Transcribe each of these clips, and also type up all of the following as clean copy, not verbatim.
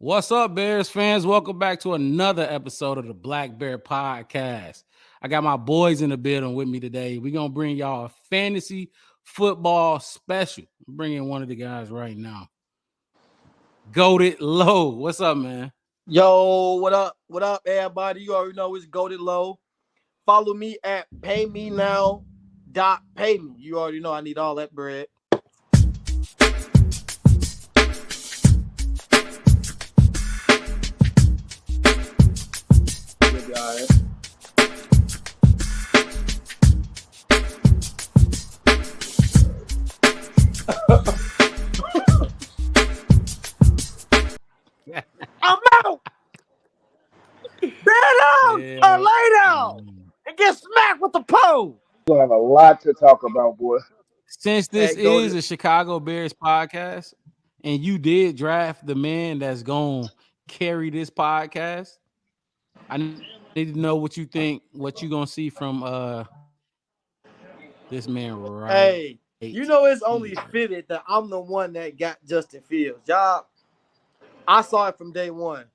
What's up, Bears fans? Welcome back to another episode of the Black Bear Podcast. I got my boys in the building with me today. We're going to bring y'all a fantasy football special. I'm bringing one of the guys right now. Goated Low. What's up, man? Yo, what up? What up, everybody? You already know it's Goated Low. Follow me at paymenow.payme. You already know I need all that bread. Good guys. I'm out. Bed out or lay down and get smacked with the pole. We have a lot to talk about, boy. Since this Hey, is Goated. a Chicago Bears podcast, and you did draft the man that's going to carry this podcast, I need to know what you think, what you going to see from this man right Hey, you know it's here. only fitted that I'm the one that got Justin Fields. Y'all, I saw it from day one.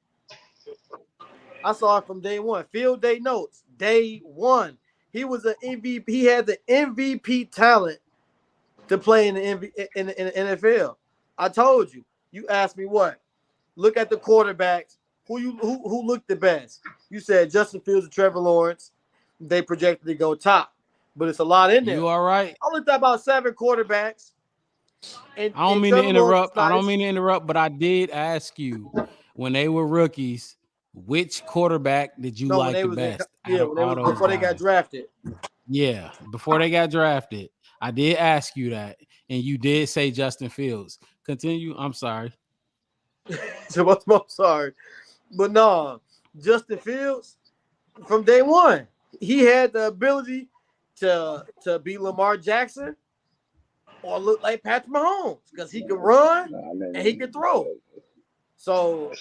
Field day notes. Day one. He was an MVP. He had the MVP talent to play in the NFL. I told you. You asked me what? Look at the quarterbacks. Who looked the best? You said Justin Fields and Trevor Lawrence. They projected to go top, but it's a lot in there. You all right? I looked at about 7 quarterbacks. I don't mean to interrupt. I don't mean to interrupt, but I did ask you when they were rookies, which quarterback did you like the best? Before they got drafted. Yeah, before they got drafted. I did ask you that, and you did say Justin Fields. Continue. I'm sorry. So I'm sorry. But no, Justin Fields, from day one, he had the ability to be Lamar Jackson or look like Patrick Mahomes because he could run and he could throw. So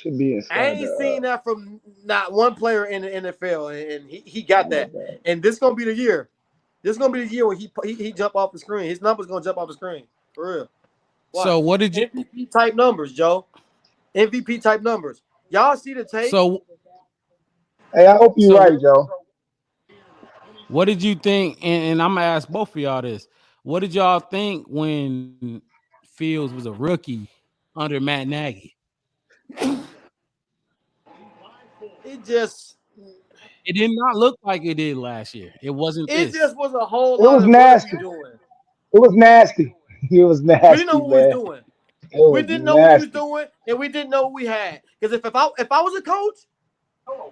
I ain't seen that from not one player in the NFL, and he got that. And this is gonna be the year. This is gonna be the year when he jump off the screen. His number's gonna jump off the screen for real. Watch. So what did you MVP type numbers, Joe? MVP type numbers. Y'all see the tape? So hey, I hope you're right, Joe. What did you think? And I'm gonna ask both of y'all this. What did y'all think when Fields was a rookie under Matt Nagy? It did not look like it did last year. It wasn't. It just was a whole lot. It was of nasty. It was nasty. It was nasty. We didn't know what we was doing. We didn't know what we was doing, and we didn't know what we had. Because if I was a coach,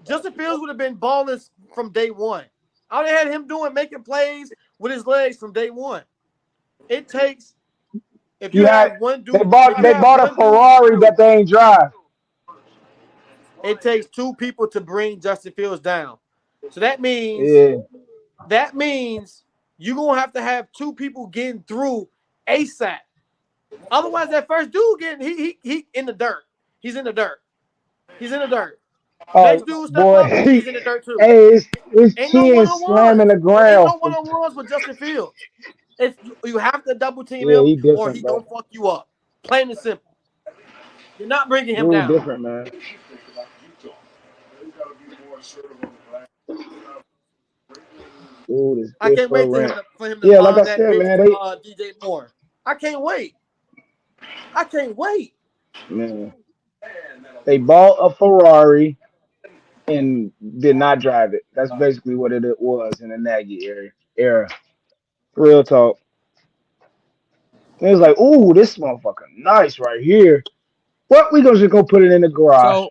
Justin Fields would have been balling from day one. I would have had him making plays with his legs from day one. It takes if you have one dude. They bought a Ferrari that they ain't drive. It takes 2 people to bring Justin Fields down. So that means you're gonna have to have 2 people getting through ASAP. Otherwise, that first dude he in the dirt. He's in the dirt. Next dude step up, he's in the dirt too. Hey, it's chin slamming the ground. Ain't no one-on-ones with Justin Fields. You have to double team him, or he gonna fuck you up. Plain and simple. You're not bringing him down. Different, man. Ooh, I can't wait for him to like I said, man, DJ Moore. I can't wait. Man. They bought a Ferrari and did not drive it. That's basically what it was in the Nagy era. Real talk. It was like, ooh, this motherfucker nice right here. What, we gonna just go put it in the garage.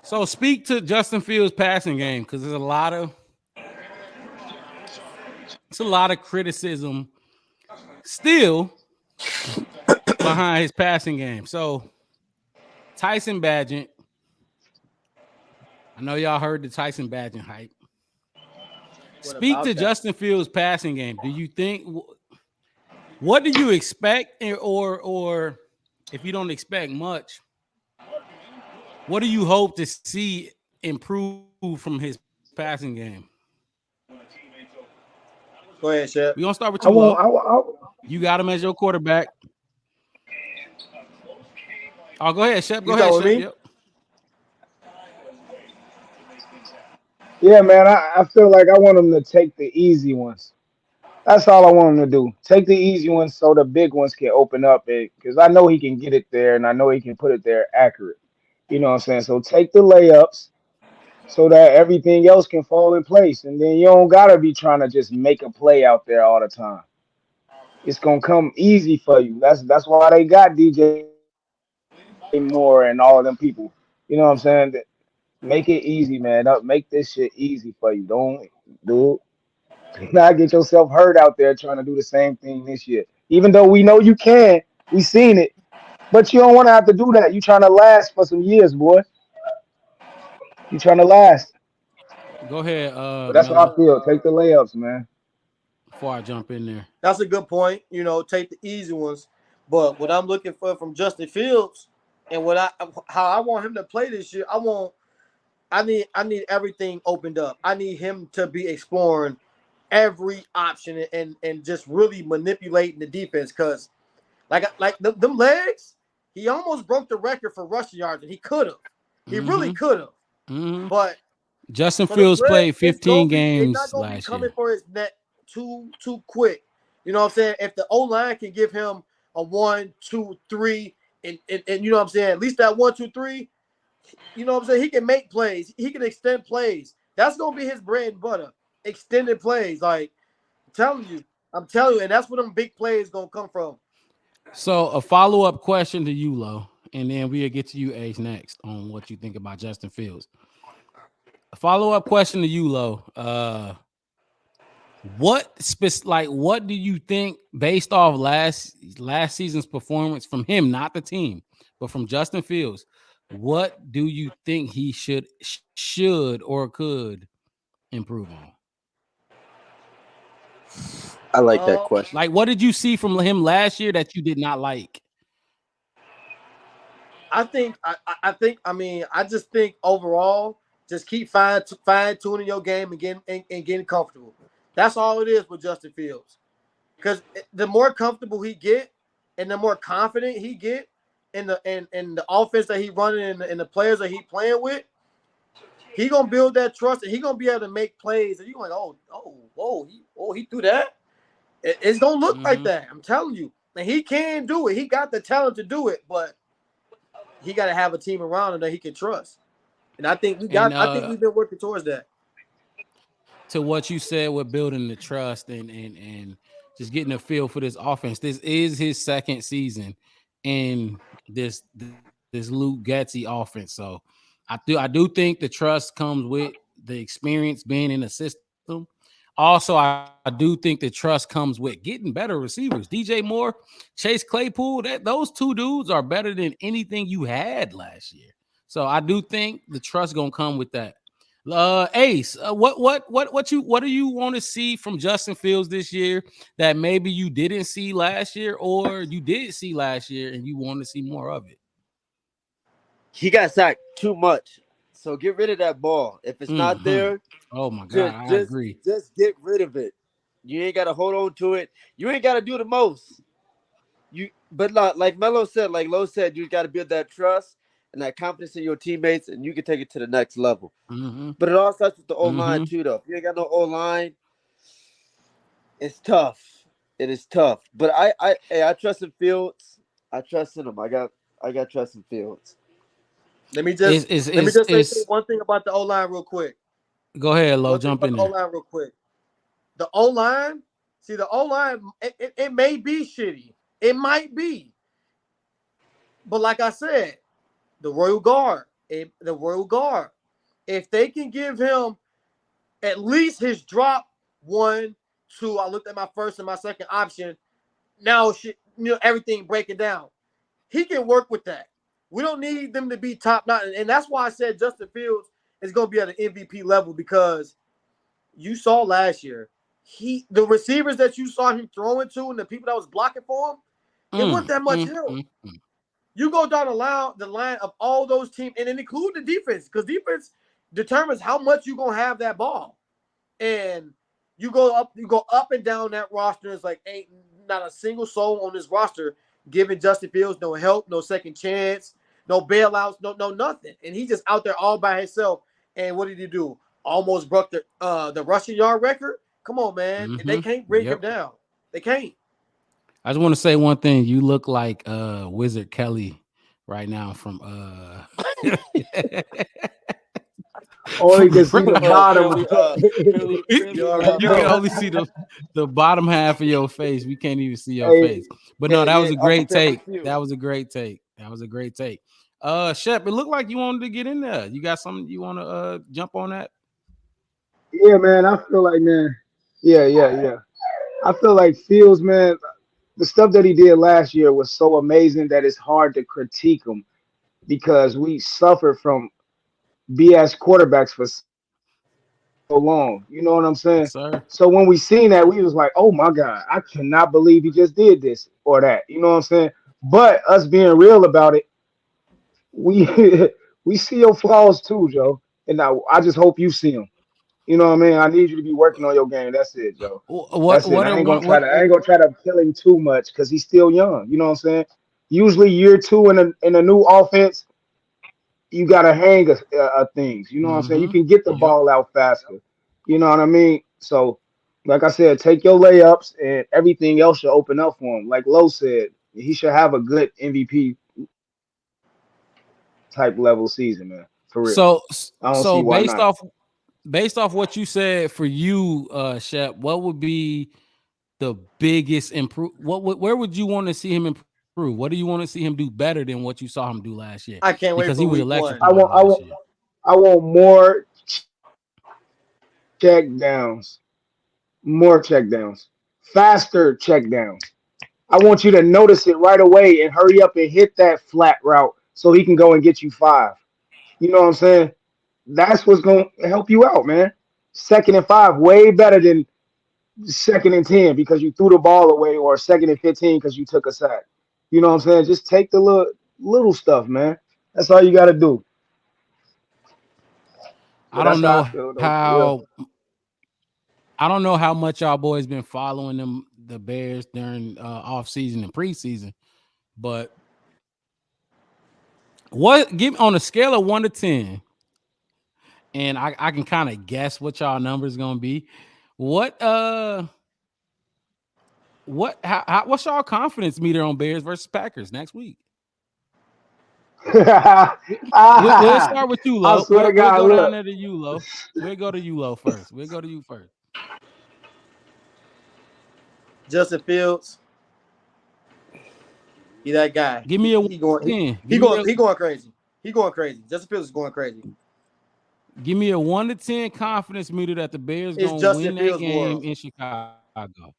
So speak to Justin Fields' passing game, because there's a lot of criticism still behind his passing game. So Tyson Bagent, I know y'all heard the Tyson Bagent hype. Speak to Justin Fields' passing game. Do you think? What do you expect, or if you don't expect much, what do you hope to see improve from his passing game? Go ahead, Shep. We're going to start with you. You got him as your quarterback. Oh, go ahead, Shep. You Go ahead, talking with Shep. me? Yep. Yeah, man, I feel like I want him to take the easy ones. That's all I want him to do. Take the easy ones so the big ones can open up because I know he can get it there and I know he can put it there accurate. You know what I'm saying? So take the layups so that everything else can fall in place. And then you don't gotta be trying to just make a play out there all the time. It's gonna come easy for you. That's why they got DJ Moore and all of them people. You know what I'm saying? Make it easy, man. Make this shit easy for you. Don't do not get yourself hurt out there trying to do the same thing this year. Even though we know you can, we seen it, but you don't want to have to do that. You trying to last for some years, boy. You trying to last. Go ahead, But that's how Mello. I feel. Take the layups, man. Before I jump in there. That's a good point. You know, take the easy ones. But what I'm looking for from Justin Fields and how I want him to play this year, I need everything opened up. I need him to be exploring every option and just really manipulating the defense. Cause them legs, he almost broke the record for rushing yards, and he could have. He really Mm-hmm. could have. Mm-hmm. But Justin for the Fields legs, played 15 it's not games gonna be last coming year. for his net too quick. You know what I'm saying? If the O line can give him a 1, 2, 3, and you know what I'm saying, at least that 1, 2, 3, you know what I'm saying? He can make plays. He can extend plays. That's gonna be his bread and butter. Extended plays. Like I'm telling you, and that's where them big plays gonna come from. So a follow-up question to you, Lo, and then we'll get to you, Ace, next on what you think about Justin Fields. A follow-up question to you, Lo. What do you think based off last season's performance from him, not the team, but from Justin Fields? What do you think he should or could improve on? I like that Um, question. Like, what did you see from him last year that you did not like? I just think overall, just keep fine tuning your game and getting comfortable. That's all it is with Justin Fields. Because the more comfortable he get, and the more confident he get in the offense that he running and the players that he playing with, he gonna build that trust and he gonna be able to make plays. And you like, he threw that. It's gonna look like Mm-hmm. that. I'm telling you, and he can do it. He got the talent to do it, but he got to have a team around him that he can trust. And I think we And got. I think we've been working towards that. to what you said with building the trust and just getting a feel for this offense. This is his second season in this Luke Getsy offense. So I do think the trust comes with the experience being in the system. Also, I do think the trust comes with getting better receivers. DJ Moore, Chase Claypool, those two dudes are better than anything you had last year. So I do think the trust gonna come with that. Ace, what do you want to see from Justin Fields this year that maybe you didn't see last year or you did see last year and you want to see more of it? He got sacked too much. So get rid of that ball. If it's not Mm-hmm. there, Oh my God, just I just agree. just get rid of it. You ain't gotta hold on to it. You ain't gotta do the most. But like Melo said, like Lo said, you gotta build that trust and that confidence in your teammates, and you can take it to the next level. Mm-hmm. But it all starts with the O line Mm-hmm. too, though. If you ain't got no O line, it's tough. It is tough. But I trust in Fields. I trust in him. I got trust in Fields. Let me Is just is let me is just say is one thing about the O line real quick. Go ahead, Lo, One thing jump about in the O there. line real quick. The O line, see the O line, it may be shitty. It might be, but like I said, the Royal Guard, if they can give him at least his drop 1, 2. I looked at my first and my second option. Now everything breaking down. He can work with that. We don't need them to be top notch, and that's why I said Justin Fields is going to be at an MVP level because you saw last year the receivers that you saw him throwing to and the people that was blocking for him, it wasn't that much help. Mm. You go down the line of all those teams, and then include the defense because defense determines how much you're gonna have that ball. And you go up and down that roster. It's like ain't not a single soul on this roster giving Justin Fields no help, no second chance. no bailouts, no nothing. And he just out there all by himself. And what did he do? Almost broke the rushing yard record. Come on, man. They can't bring him Yep. down. They can't. I just want to say one thing. You look like Wizard Kelly right now from Only can see the Apparently, bottom. You you already can know. only see the bottom half of your face. We can't even see your Hey, face. But no, that was a I'm great take. you. That was a great take. That was a great take. Shep, it looked like you wanted to get in there. You got something you want to jump on that? yeah, man. I feel like, man. Yeah. I feel like Fields, man. The stuff that he did last year was so amazing that it's hard to critique him because we suffered from BS quarterbacks for so long. You know what I'm saying? Yes, sir. So when we seen that, we was like, oh my God, I cannot believe he just did this or that. You know what I'm saying? But us being real about it, we we see your flaws too, Joe. And I just hope you see them. You know what I mean? I need you to be working on your game. That's it, Joe. What That's it. what are one what I ain't gonna try to kill him too much because he's still young. You know what I'm saying? Usually year two in a new offense, you gotta hang things. You know what I'm saying? You can get the Yep. ball out faster. You know what I mean? So, like I said, take your layups and everything else should open up for him. Like Lowe said, he should have a good MVP type level season, man. For real. So I don't see so why not. based off what you said for you, Shep, what would be the biggest improve? Where would you want to see him improve? What do you want to see him do better than what you saw him do last year? I can't wait Because for he was week one. I electrifying want I last want year. I want more check downs. More check downs. Faster check downs. I want you to notice it right away and hurry up and hit that flat route so he can go and get you five. You know what I'm saying? That's what's going to help you out, man. Second and five, way better than second and 10 because you threw the ball away or second and 15 because you took a sack. You know what I'm saying? Just take the little stuff, man. That's all you got to do. I But don't that's how I know feel, though, for real. how I don't know how much y'all boys been following the Bears during off season and preseason, but what give on a scale of 1 to 10, and I can kind of guess what y'all number is gonna be. What what's y'all confidence meter on Bears versus Packers next week? We'll start with you, I Lo. swear to We'll God, go down look. there to you, Lo. We'll go to you, Lo, first. We'll go to you first. Justin Fields, he that guy. Give me a He going 10. he going he going crazy. He going crazy. Justin Fields is going crazy. Give me a 1 to 10 confidence meter that the Bears It's gonna Justin win that Fields' game world. in Chicago.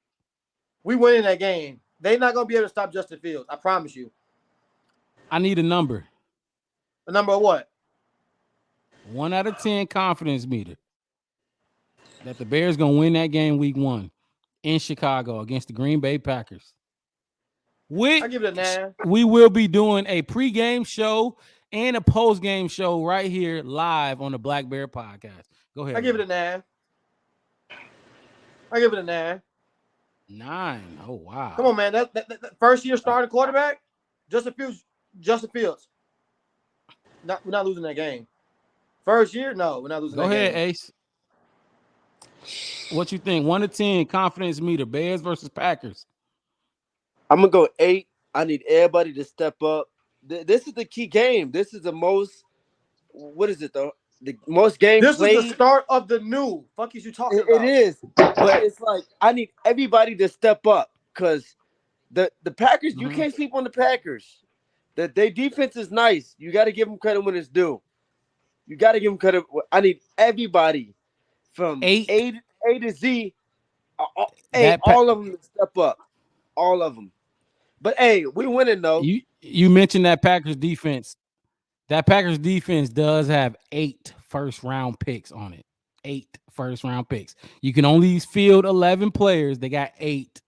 We winning that game. They're not gonna be able to stop Justin Fields. I promise you. I need a number. The number of what? 1 out of 10 confidence meter that the Bears gonna win that game week 1 in Chicago against the Green Bay Packers. I give it a 9. We will be doing a pregame show and a postgame show right here live on the Black Bear Podcast. Go ahead. I give it a 9. I give it a 9. 9. Oh wow. Come on, man. That first year starting quarterback, Justin Fields. Justin Fields. We're not losing that game. First year, no, we're not losing Go that ahead, game. Ace. What you think? 1 to 10 confidence meter, Bears versus Packers. I'm gonna go 8. I need everybody to step up. This is the key game. This is the most. What is it though? The most game This is the played. start of the new. Fuck is you talking It about? is, but it's like I need everybody to step up because the Packers. You can't sleep on the Packers. That their defense is nice. You got to give them credit when it's due. You got to give them credit. I need everybody from 8. A to Z. That All of them to step up. All of them. But hey, we winning though. you mentioned that Packers defense. That Packers defense does have 8 first-round picks on it. 8 first-round picks. You can only field 11 players. They got 8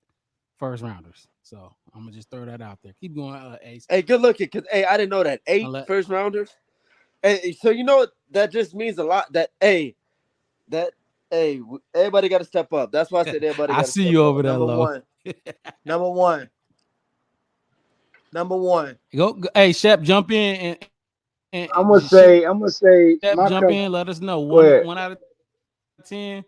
first-rounders. So I'm gonna just throw that out there. Keep going, Ace. Hey, good looking, cause hey, I didn't know that 8 first rounders. Hey, so you know that just means a lot. That everybody got to step up. That's why I said everybody. I see you over there, Number Lo. one. Number one. Number one. Hey, Shep, jump in and I'm gonna Shep, say jump my in. Let us know go ahead. one out of 10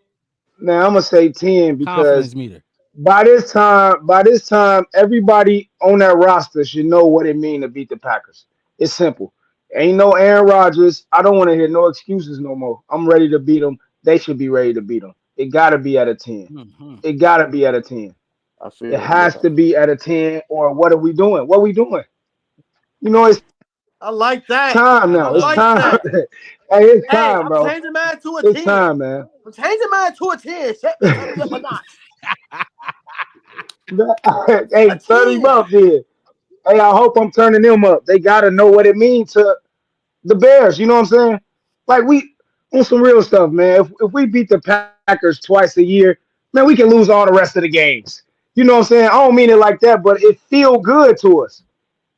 Now I'm gonna say 10 confidence because meter. by this time, everybody on that roster should know what it means to beat the Packers. It's simple. Ain't no Aaron Rodgers. I don't want to hear no excuses no more. I'm ready to beat them. They should be ready to beat them. It gotta be at a 10. Mhm. It gotta be at a 10. I It feel has yeah. to be at a 10. Or what are we doing? What are we doing? It's I like that. time I I now. It's love like it. time. that. hey, it's Hey, time, I'm bro. changing mine to a It's 10. time, man. I'm changing mine to a 10. Shut me, turn me up a notch. A Hey, turn him 10. up, then. Hey, I hope I'm turning them up. They gotta know what it means to the Bears. You know what I'm saying? Like we on some real stuff, man. If we beat the Packers twice a year, man, we can lose all the rest of the games. You know what I'm saying? I don't mean it like that, but it feel good to us.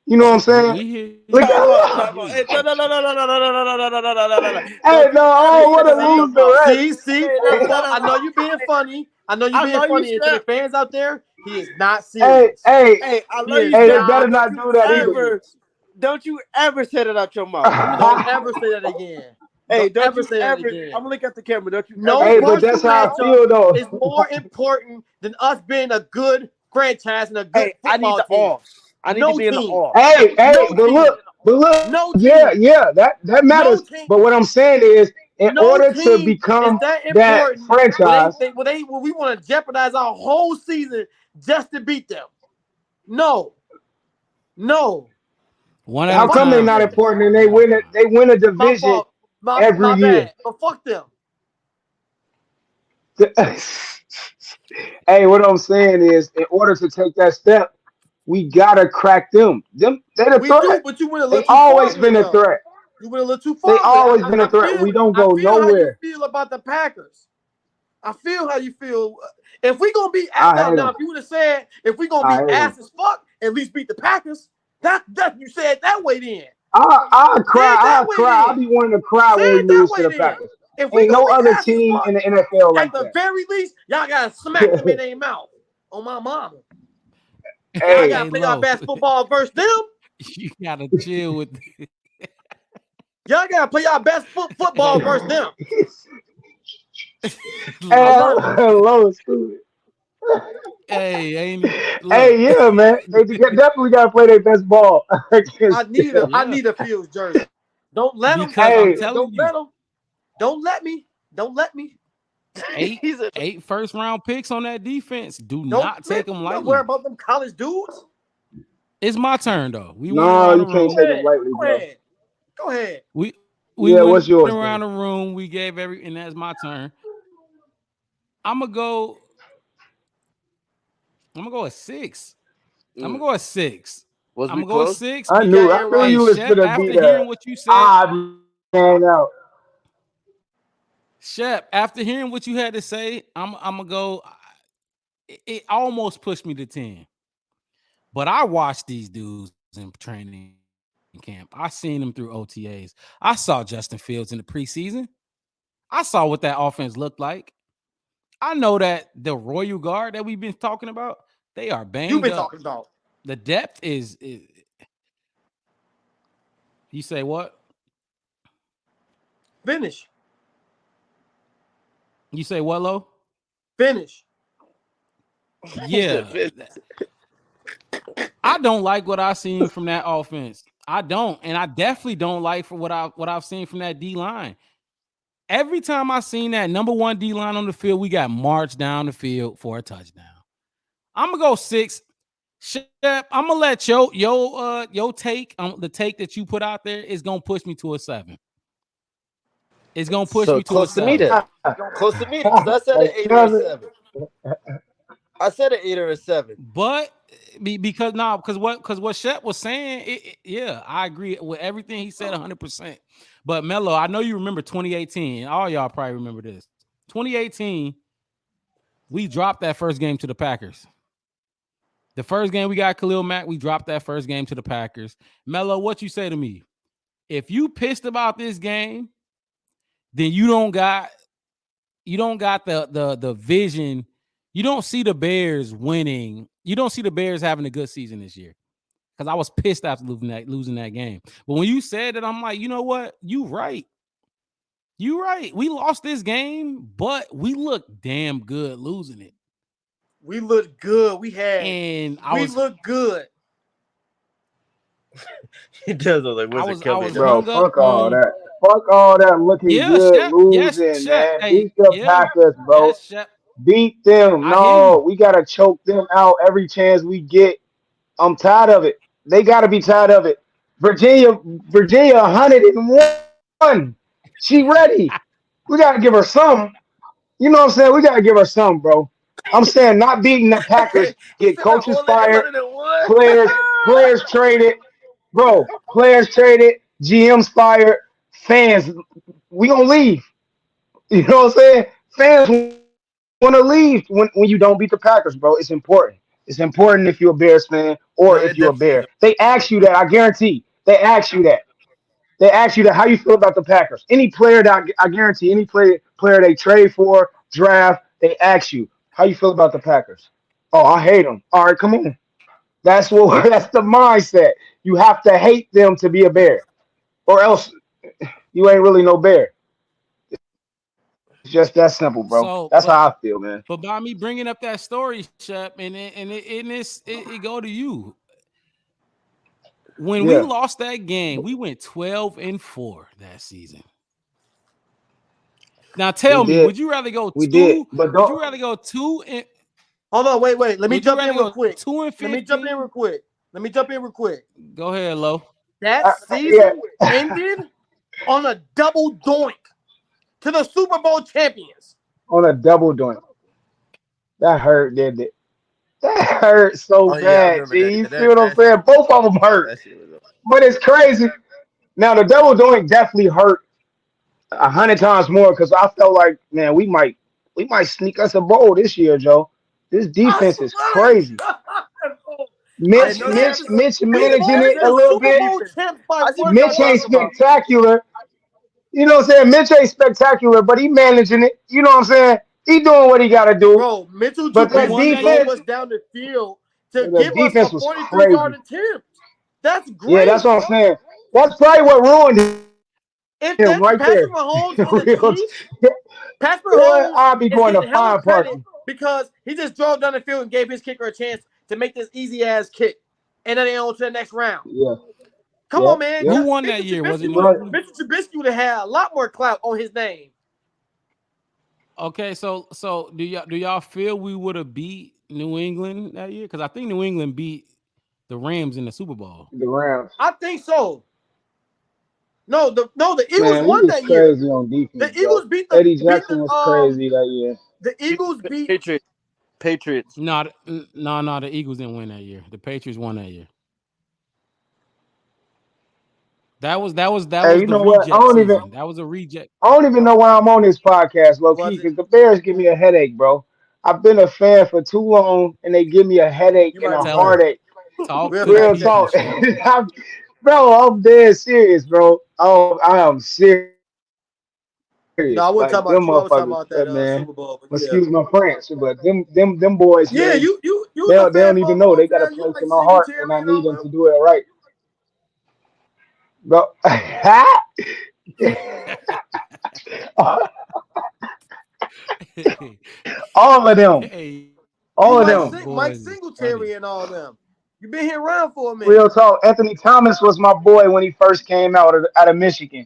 You know what I'm saying? We hear you. Look, Time out, We time hear out. you. Hey, no, no, no, no, no, no, no, no, no, no, no, no, no, no, no, no. hey, Don't no, you I ever don't say want to that out See, your lose the mouth. rest. see. Hey, no, no, no, Before no, I know no. you being funny. I know you I being love you, funny. And to the Shep. fans out there, he is not Hey, serious. hey, Hey, I He love is you, hey, they Shep, better but not not do that either. serious. don't you ever say that out your mouth. Don't ever say that again. Hey, Don't don't ever you say that ever. again. I'm gonna look at the camera. Don't you ever No Hey, say that but out that's partial your how I mouth. matchup feel though. is more important than us being a good franchise and a good Hey, I need football the team. off. I need to No be in the team. off. Hey, No team. but look, No yeah, team. yeah, that No matters. team. But what I'm saying is, in No order to team is become that that important franchise, where we want to jeopardize our whole season just to beat them. No. No. One at how a Fuck come they're them time, not fellas. niggas. important and One at a time. they win a My division fault. My every my year? bad. But fuck them. Hey, what I'm saying is, in order to take that step, we gotta crack them. They're the We do, threat. but you went a They little too far always with been it a though. threat. You went a little too They far with it. always been a threat. We don't I go feel how you nowhere. feel about the Packers. I feel how you feel. If we gonna be I now, hate now, them. if you would have said if we gonna I be hate them. ass as fuck, at least beat the Packers. That you said that way then. I Say it that cry. I way cry. I then. be wanting to cry Say when we it that lose to way the then. Packers. If we Ain't gonna no be other ass as team fuck, in the NFL at like the that. very least, y'all gotta smack them in their mouth. On my mama. Y'all Hey, gotta Hey, play our low. best football versus them. You gotta chill with Y'all gotta play our best football versus them. I hey, low. love it. low school. Hey, ain't he? Look. Hey, yeah, man. They definitely gotta play their best ball against I them. Yeah, need a Fields jersey. Don't let them. because I'm Hey, telling Don't you, let them. Don't let me. Don't let me. eight He said, eight first round picks on that defense. Do Don't not man, take them don't worry lightly. about them college dudes. It's my turn though. We went no, around the you can't Go room. take them ahead. lightly, Go bro. ahead. Go ahead. We Yeah, went what's yours around then? the room. We gave and that's my turn. I'm gonna go. I'm gonna go a six. I'm gonna mm, go a six. was I'm we gonna go a close? six I because knew Aaron you hey Rodgers. was Shep, gonna be after the hearing what you said, odd man out. Shep, after hearing what you had to say, I'm gonna go. It almost pushed me to 10. But I watched these dudes in training camp. I seen them through OTAs. I saw Justin Fields in the preseason. I saw what that offense looked like. I know that the Royal Guard that we've been talking about, they are You've banged been up. talking about. The depth is you say what? Finish. You say what, Lo? Finish. He said, Yeah. I don't like what I seen from that offense. I don't, and I definitely don't like for what I've seen from that D line. Every time I seen that number one D line on the field, we got marched down the field for a touchdown. I'm gonna go six. Shep, I'm gonna let your take the take that you put out there is gonna push me to a 7. It's gonna push so me to a close to me 7. then. Close to me because I said an Like 8 or a seven. 7. I said an 8 or a 7. But because what Shep was saying, yeah, I agree with everything he said 100%. But Melo, I know you remember 2018. All y'all probably remember this. 2018, we dropped that first game to the Packers. The first game we got Khalil Mack, we dropped that first game to the Packers. Melo, what you say to me? If you pissed about this game, then you don't got the vision. You don't see the Bears winning. You don't see the Bears having a good season this year. because I was pissed after losing that game. But when you said that, I'm like, you know what? You right. You right. We lost this game, but we looked damn good losing it. We looked good. And We looked good. He does look like I Wizard was I Kelly. was Bro, hung up fuck all on that. Fuck all that looking yeah, good, Shep. Yes, losing, Shep. man. Hey, Beat the yeah, Packers, bro. yes, Shep. Beat them. I hear No, you. we gotta choke them out every chance we get. I'm tired of it. They gotta be tired of it. Virginia 101. She ready. We gotta give her some. You know what I'm saying? We gotta give her some, bro. I'm saying not beating the Packers, He get said that coaches only fired, 101. players traded, bro. Players traded, GMs fired, fans. We gonna leave. You know what I'm saying? Fans want to leave when you don't beat the Packers, bro. It's important. It's important if you're a Bears fan or No, if it you're a definitely is. Bear. They ask you that. I guarantee. They ask you that. They ask you that. How you feel about the Packers? Any player that I guarantee, any player they trade for, draft, they ask you how you feel about the Packers. Oh, I hate them. All right, come on. That's what. That's the mindset. You have to hate them to be a Bear, or else you ain't really no Bear. It's just that simple, bro. So, That's how I feel, man. but by me bringing up that story, Shep, it go to you. When we Yeah, lost that game, we went 12-4 that season. Now we tell me, did. would you rather go We did. two? But Would don't. you rather go two and Hold on, wait. Let me would you jump rather in real go quick. 2-15? Let me jump in real quick. Go ahead, Lo. That Yeah. season ended on a double doink to the Super Bowl champions. On a double doink. That hurt, didn't it? That hurt so Oh yeah, I bad, remember that. G. You Yeah, see what I'm that saying? shit. Both of them hurt. That shit was. But it's crazy. Now the double doink definitely hurt 100 times more because I felt like, man, we might sneak us a bowl this year, Joe. This I defense is swear to crazy. God, bro. I Hey, Mitch, no said Mitch, cap. this. Mitch We managing lost it to a the little Super bit. Bowl Defense. champs by I see one what y'all Mitch ain't talking possession. about. spectacular. You know what I'm saying? Mitch ain't spectacular, but he managing it. You know what I'm saying? He doing what he got to do. Bro, Mitchell But We that won Trubisky that drove year. defense, us down the field to the give us a defense was 43-yard crazy. attempt. That's Yeah, that's great. what I'm saying. That's probably what ruined If him that's right Patrick there. Mahomes and the Real- Chiefs, Patrick Boy, Mahomes I'll be is going to getting hella fine credit parking. because he just drove down the field and gave his kicker a chance to make this easy ass kick, and then they on to the next round. Yeah, Come yep, on, man. yep. Who won that Mitchell year? Was Trubisky it You're New would right. England? Mitchell Trubisky would have had a lot more clout on his name. Okay, so do y'all feel we would have beat New England that year? Because I think New England beat the Rams in the Super Bowl. The Rams. I think so. No, the Eagles Man, we won was that year. crazy on The defense, bro. Eagles beat the Eddie beat Jackson the was crazy that year. the Eagles beat Patriots. Patriots. No, the Eagles didn't win that year. The Patriots won that year. That Hey, was you the know what? reject season. That was a reject. I don't even know why I'm on this podcast, low key, was it? because the Bears give me a headache, bro. I've been a fan for too long, and they give me a headache You and might a be Tell them. right. heartache. Talk We'll to the Real fact check people, talk, you. Shep. I'm dead serious, bro. Oh, I am serious. No, I Like wasn't them talking about you. I was motherfuckers, talking about that man. Super Bowl. But yeah, Excuse my French, but them boys, yeah, man. you They was a don't, they fan don't for a even know long they got a time. You place like in my heart, and Singletary I and need all them to do it right, bro. All of them, Hey, you all of like y'all them. Mike boys is funny. Singletary and all them. You been here around for a minute. Real talk. Anthony Thomas was my boy when he first came out of Michigan.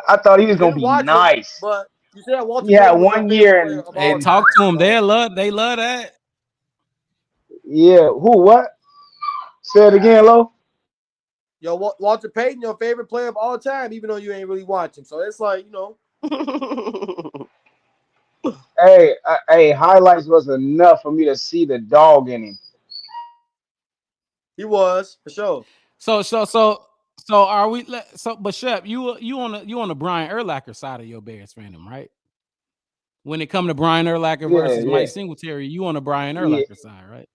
I thought he was gonna Didn't be watch him, nice. but you said Walter He had Payton was your one favorite year player and of Hey, all and talk time. to them. So They love that. yeah, who what? Say it again, Lo. yo, Walter Payton, your favorite player of all time, even though you ain't really watch him. So it's like Hey, highlights was enough for me to see the dog in him. he was for sure. So so so so are we? So but Shep, you on the Brian Urlacher side of your Bears fandom, right? When it come to Brian Urlacher Yeah, versus yeah, Mike Singletary, you on the Brian yeah, Urlacher side, right?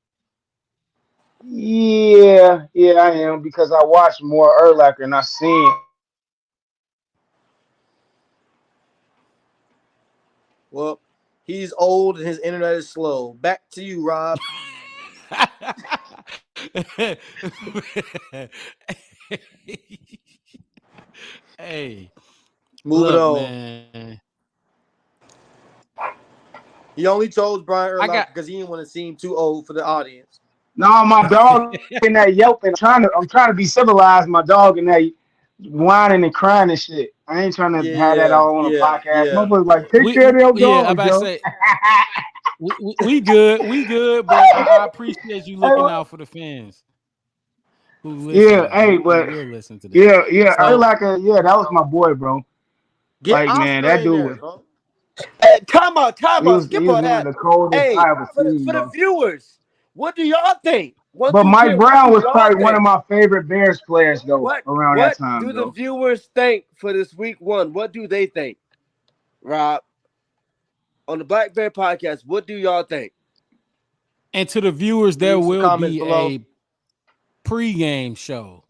yeah. I am because I watched more Urlacher and I seen. Well, he's old and his internet is slow. Back to you, Rob. Hey, Moving look, on. man. He only chose Brian I got Urlacher because he didn't want to seem too old for the audience. No, my dog in that yelping. I'm trying to be civilized. My dog in that whining and crying and shit. I ain't trying to Yeah, have that yeah, all on a yeah, podcast. yeah. Motherfuckers like take care of your yeah, I dogs, about to yo. say we good, but I appreciate you looking out for the fans Yeah, hey, who but will listen to this. yeah, So yeah, that was my boy, bro. Get Like, man, Oscar that in dude there, was bro. Hey, time out, time out. he Skip was all one of that. the coldest Hey, I ever for the seen, for the bro. viewers, what do y'all think? One But through Mike 10, what Brown do was y'all probably one of think? my favorite Bears players though What around that what time do the though. viewers think for this week one? What do they think? Rob, on the Black Bear Podcast, what do y'all think? and to the viewers, there Leave some will comments be below. a pregame show.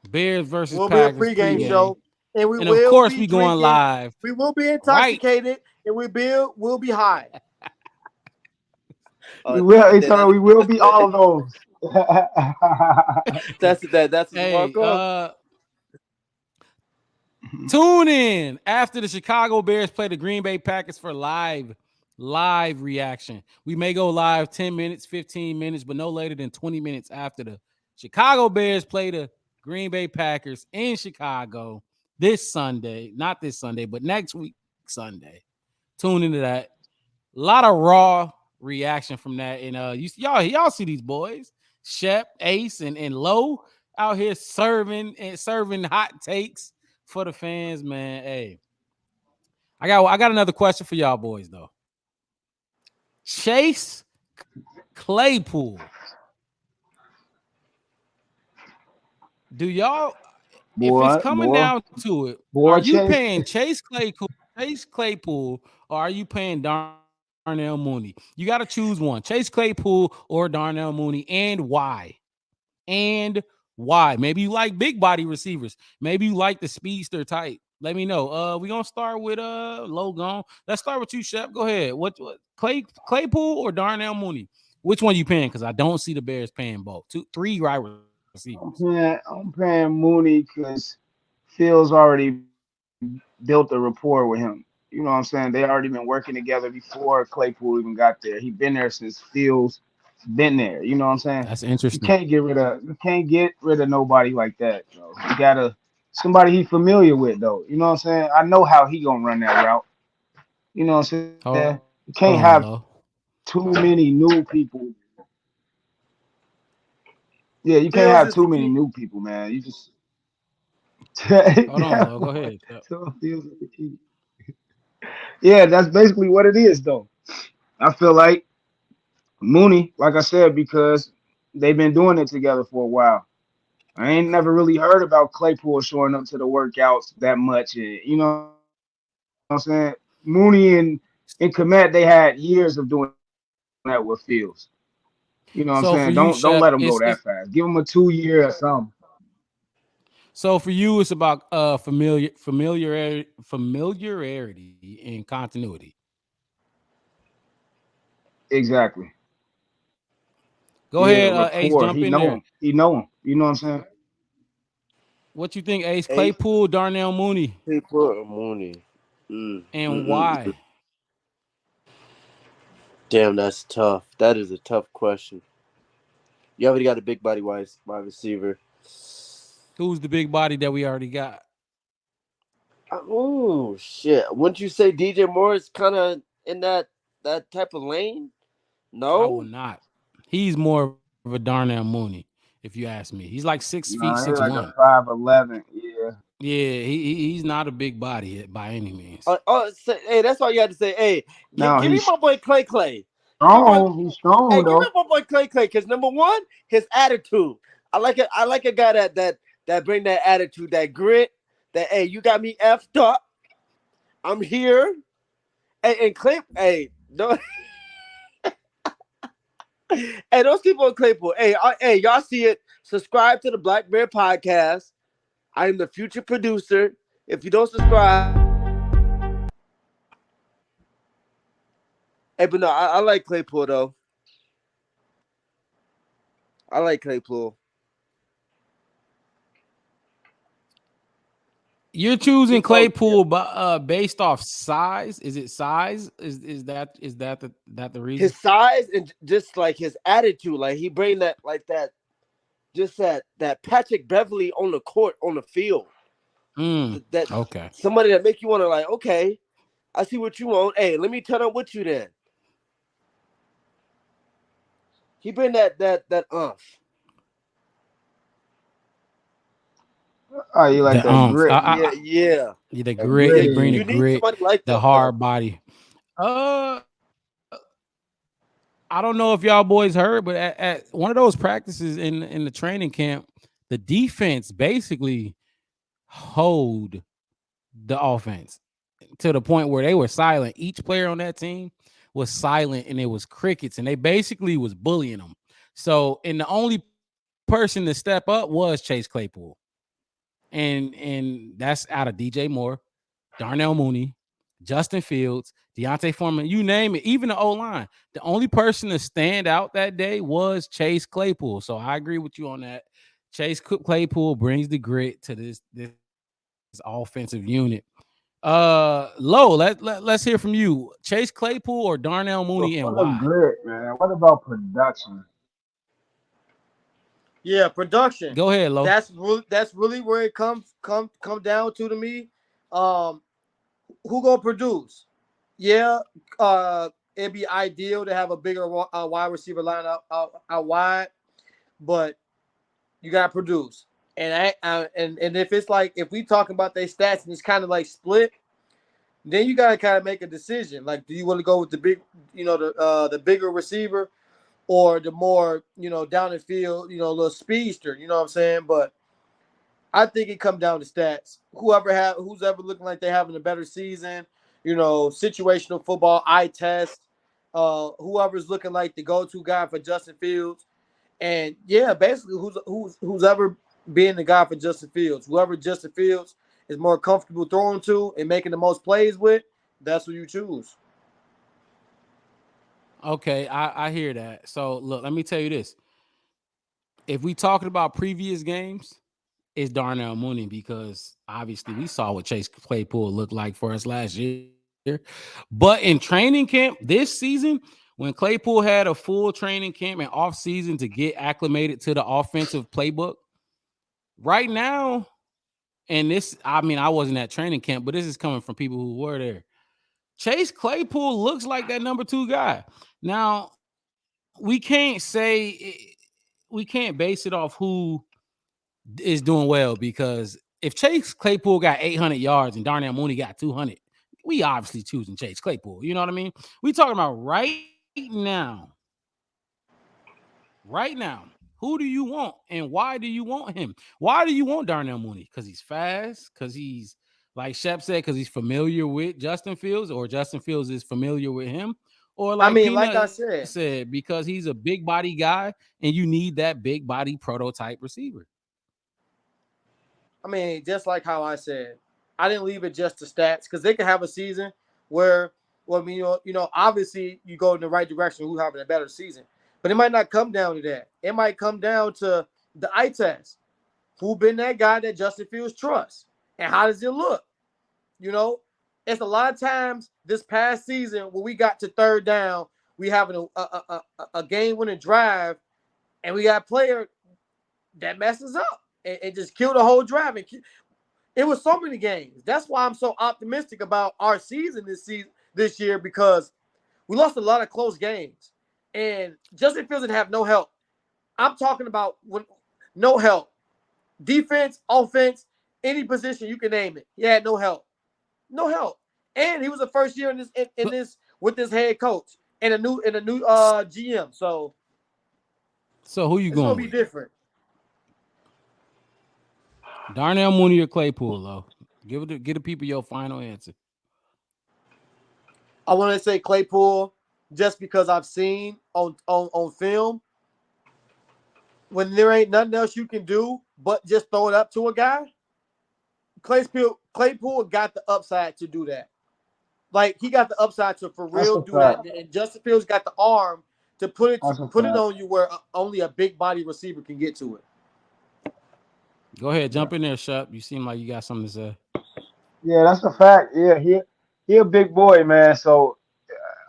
Bears versus Will be a Packers pregame pregame. show, and we And of will course be we going drinking. live. We will be Right. intoxicated, and will be high. He told we will be all of those. That's the Hey, Marco. tune in after the Chicago Bears play the Green Bay Packers for live reaction. We may go live 10 minutes, 15 minutes, but no later than 20 minutes after the Chicago Bears play the Green Bay Packers in Chicago this Sunday. Not this Sunday, but next week Sunday. Tune into that. A lot of raw reaction from that. And y'all see these boys, Shep, Ace, and Low out here serving hot takes for the fans, man. Hey, I got another question for y'all boys though. Chase Claypool. Do y'all, if it's boy, coming boy, down to it, are boy, you Chase. paying Chase Claypool, or are you paying Darnell Mooney? You got to choose one. Chase Claypool or Darnell Mooney, and why? And why? Maybe you like big body receivers. Maybe you like the speedster type. Let me know. We're gonna start with Logan. Let's start with you, Shep. Go ahead. What Claypool or Darnell Mooney? Which one you paying? Because I don't see the Bears paying both. Three wide receivers. I'm paying Mooney because Phil's already built a rapport with him. You know what I'm saying? They already been working together before Claypool even got there. He been there since Phil's been there. You know what I'm saying? That's interesting. You can't get rid of nobody like that. Bro. You gotta somebody he familiar with though. You know what I'm saying? I know how he gonna run that route. You know what I'm saying? Hold on, You Low. can't have too many new people. Yeah, you can't Fields have is the too many key. new people, man. You just Hold on, that Low. Go boy. ahead. Yep. So feels like the key. Yeah, that's basically what it is, though. I feel like Mooney, like I said, because they've been doing it together for a while. I ain't never really heard about Claypool showing up to the workouts that much. And, you know what I'm saying? Mooney and Komet, they had years of doing that with Fields. You know what I'm saying? Don't let them So go for that you, fast. Shep, Give them a 2 year or something. so for you, it's about familiarity and continuity. Exactly. Go Yeah, ahead, Ace, rapport. jump He in know there. him. He know him. You know what I'm saying? What you think, Ace Hey, Claypool, Darnell Mooney, people, morning. and why? Damn, that's tough. That is a tough question. You already got a big body wide receiver. Who's the big body that we already got? Oh shit! Wouldn't you say DJ Moore is kind of in that type of lane? I will No. not. He's more of a Darnell Mooney, if you ask me. He's like 6 feet, Nah, he 6'1". like a 5'11". Yeah. Yeah, he's not a big body by any means. Hey, that's all you had to say. Hey, No, give me he's my boy Clay Clay. Give me my strong. He's strong Hey, give me though. my boy Clay Clay. Because number one, his attitude. I like it. I like a guy that bring that attitude, that grit. That hey, you got me effed up. I'm here. And Clay. Hey, no. Hey, those people on Claypool. Hey, y'all see it? Subscribe to the Black Bear Podcast. I am the future producer. If you don't subscribe, hey, but no, I like Claypool though. I like Claypool. You're choosing He goes, yeah. Claypool based off size. Is it size? Is that the reason? His size and just like his attitude, like he bring that like that, just that Patrick Beverly on the court on the field. That Okay. somebody that make you want to like, okay, I see what you want. Hey, let me turn up with you then. He bring that Oh, you like The that grit, Yeah, yeah, the that grit. yeah. He bring the gritty. You need grit, somebody like the that though. hard body. Uh, I don't know if y'all boys heard, but at one of those practices in the training camp, the defense basically hold the offense to the point where they were silent. Each player on that team was silent, and it was crickets, and they basically was bullying them. So, and the only person to step up was Chase Claypool, and that's out of DJ Moore, Darnell Mooney, Justin Fields, Deontay Foreman, you name it, even the O line. The only person to stand out that day was Chase Claypool. So I agree with you on that. Chase Claypool brings the grit to this offensive unit. Low, let's hear from you. Chase Claypool or Darnell Mooney, and Before the why? grit, man. What about production? Yeah, production. Go ahead, Low. That's really where it come down to me. Um, who gonna produce? Yeah, it'd be ideal to have a bigger wide receiver line out wide, but you gotta produce. And if it's like if we talking about their stats and it's kind of like split, then you gotta kind of make a decision. Like, do you want to go with the big, the bigger receiver, or the more down the field, little speedster? You know what I'm saying? But I think it comes down to stats. Who's ever looking like they're having a better season, situational football, eye test. Whoever's looking like the go-to guy for Justin Fields, and yeah, basically who's ever being the guy for Justin Fields. Whoever Justin Fields is more comfortable throwing to and making the most plays with, that's who you choose. Okay, I hear that. So look, let me tell you this. If we talking about previous games, it's Darnell Mooney because obviously we saw what Chase Claypool looked like for us last year. But in training camp this season, when Claypool had a full training camp and off season to get acclimated to the offensive playbook, right now, and this, I mean, I wasn't at training camp, but this is coming from people who were there. Chase Claypool looks like that number 2 guy. Now, we can't base it off who is doing well because if Chase Claypool got 800 yards and Darnell Mooney got 200, we obviously choosing Chase Claypool. You know what I mean? We talking about right now. Right now, who do you want and why do you want him? Why do you want Darnell Mooney? Because he's fast, because he's, like Shep said, because he's familiar with Justin Fields, or Justin Fields is familiar with him, or I like mean, like I Peanut said, said, because he's a big body guy and you need that big body prototype receiver. just like how I said, I didn't leave it just to stats because they can have a season where, well, I mean, obviously you go in the right direction, who's having a better season, but it might not come down to that. It might come down to the eye test. Who been that guy that Justin Fields trusts, and how does it look? You know, it's a lot of times this past season when we got to third down, we having a game winning drive, and we got a player that messes up and just kill the whole drive. And it was so many games. That's why I'm so optimistic about our season this year, because we lost a lot of close games, and Justin Fields didn't have no help. I'm talking about no help, defense, offense, any position you can name it. He had no help, no help, and he was the first year in But this with this head coach and a new GM. So so who you it's gonna going be with? different. Darnell Mooney or Claypool, though? Give the people your final answer. I want to say Claypool just because I've seen on film when there ain't nothing else you can do but just throw it up to a guy. Claypool got the upside to do that. Like, he got the upside to for That's real a do that, fact. and Justin Fields got the arm to put it That's a put it fact. on you where only a big body receiver can get to it. Go ahead, jump in there, Shup. You seem like you got something to say. Yeah, that's a fact. Yeah, he a big boy, man. So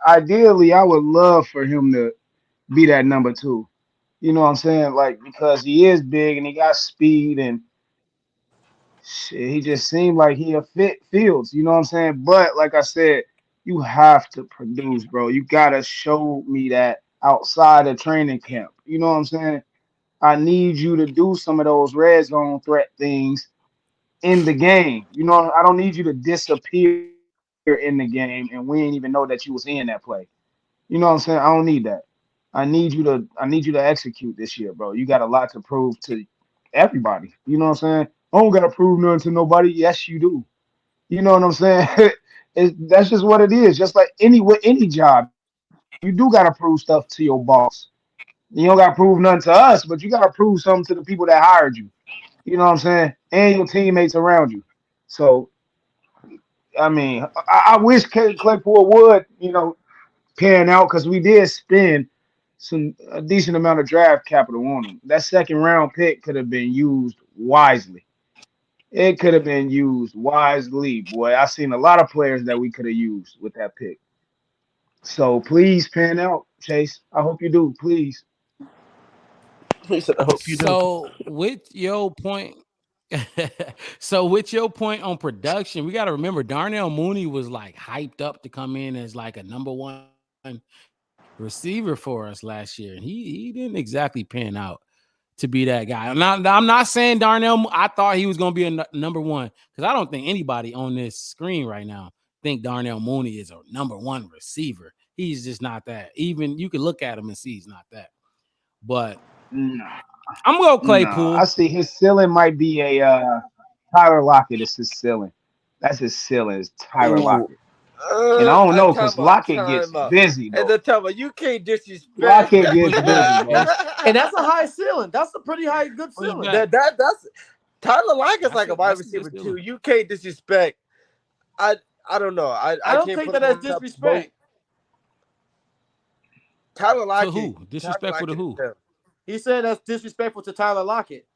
ideally, I would love for him to be that number two. You know what I'm saying? Like because he is big and he got speed and shit, he just seemed like he a fit Fields. You know what I'm saying? But like I said, you have to produce, bro. You gotta show me that outside of training camp. You know what I'm saying? I need you to do some of those red zone threat things in the game. You know, I don't need you to disappear in the game and we ain't even know that you was in that play. You know what I'm saying? I don't need that. I need you to execute this year, bro. You got a lot to prove to everybody. You know what I'm saying? I don't gotta prove nothing to nobody. Yes, you do. You know what I'm saying? That's just what it is. Just like any job, you do gotta prove stuff to your boss. You don't gotta prove nothing to us, but you gotta prove something to the people that hired you. You know what I'm saying? And your teammates around you. So I mean, I wish Claypool would, pan out because we did spend some a decent amount of draft capital on him. That second round pick could have been used wisely. It could have been used wisely, boy. I've seen a lot of players that we could have used with that pick. So please pan out, Chase. I hope you do, please. He said, "I hope you do." So with your point, so with your point on production, we got to remember Darnell Mooney was like hyped up to come in as like a number one receiver for us last year, and he didn't exactly pan out to be that guy. I'm not saying Darnell. I thought he was going to be a number one because I don't think anybody on this screen right now think Darnell Mooney is a number one receiver. He's just not that. Even you can look at him and see he's not that. But Nah, I'm gonna go nah. I Claypool. see his ceiling might be a Tyler Lockett. Is his ceiling. That's his ceiling. Is Tyler Ooh. Lockett. And I don't know because Time out, Lockett gets time out. busy And though. then time out. You can't disrespect. Lockett Let's gets push back. busy, bro. And that's a high ceiling. That's a pretty high, good Push ceiling. back. that's Tyler Lockett's like a wide That's a good receiver too. feeling. You can't disrespect. I I don't know. I I don't can't think put that him that's on top of the boat. disrespect. Tyler To Lockett. who? Tyler Disrespectful to Lockett is who? him. He said that's disrespectful to Tyler Lockett.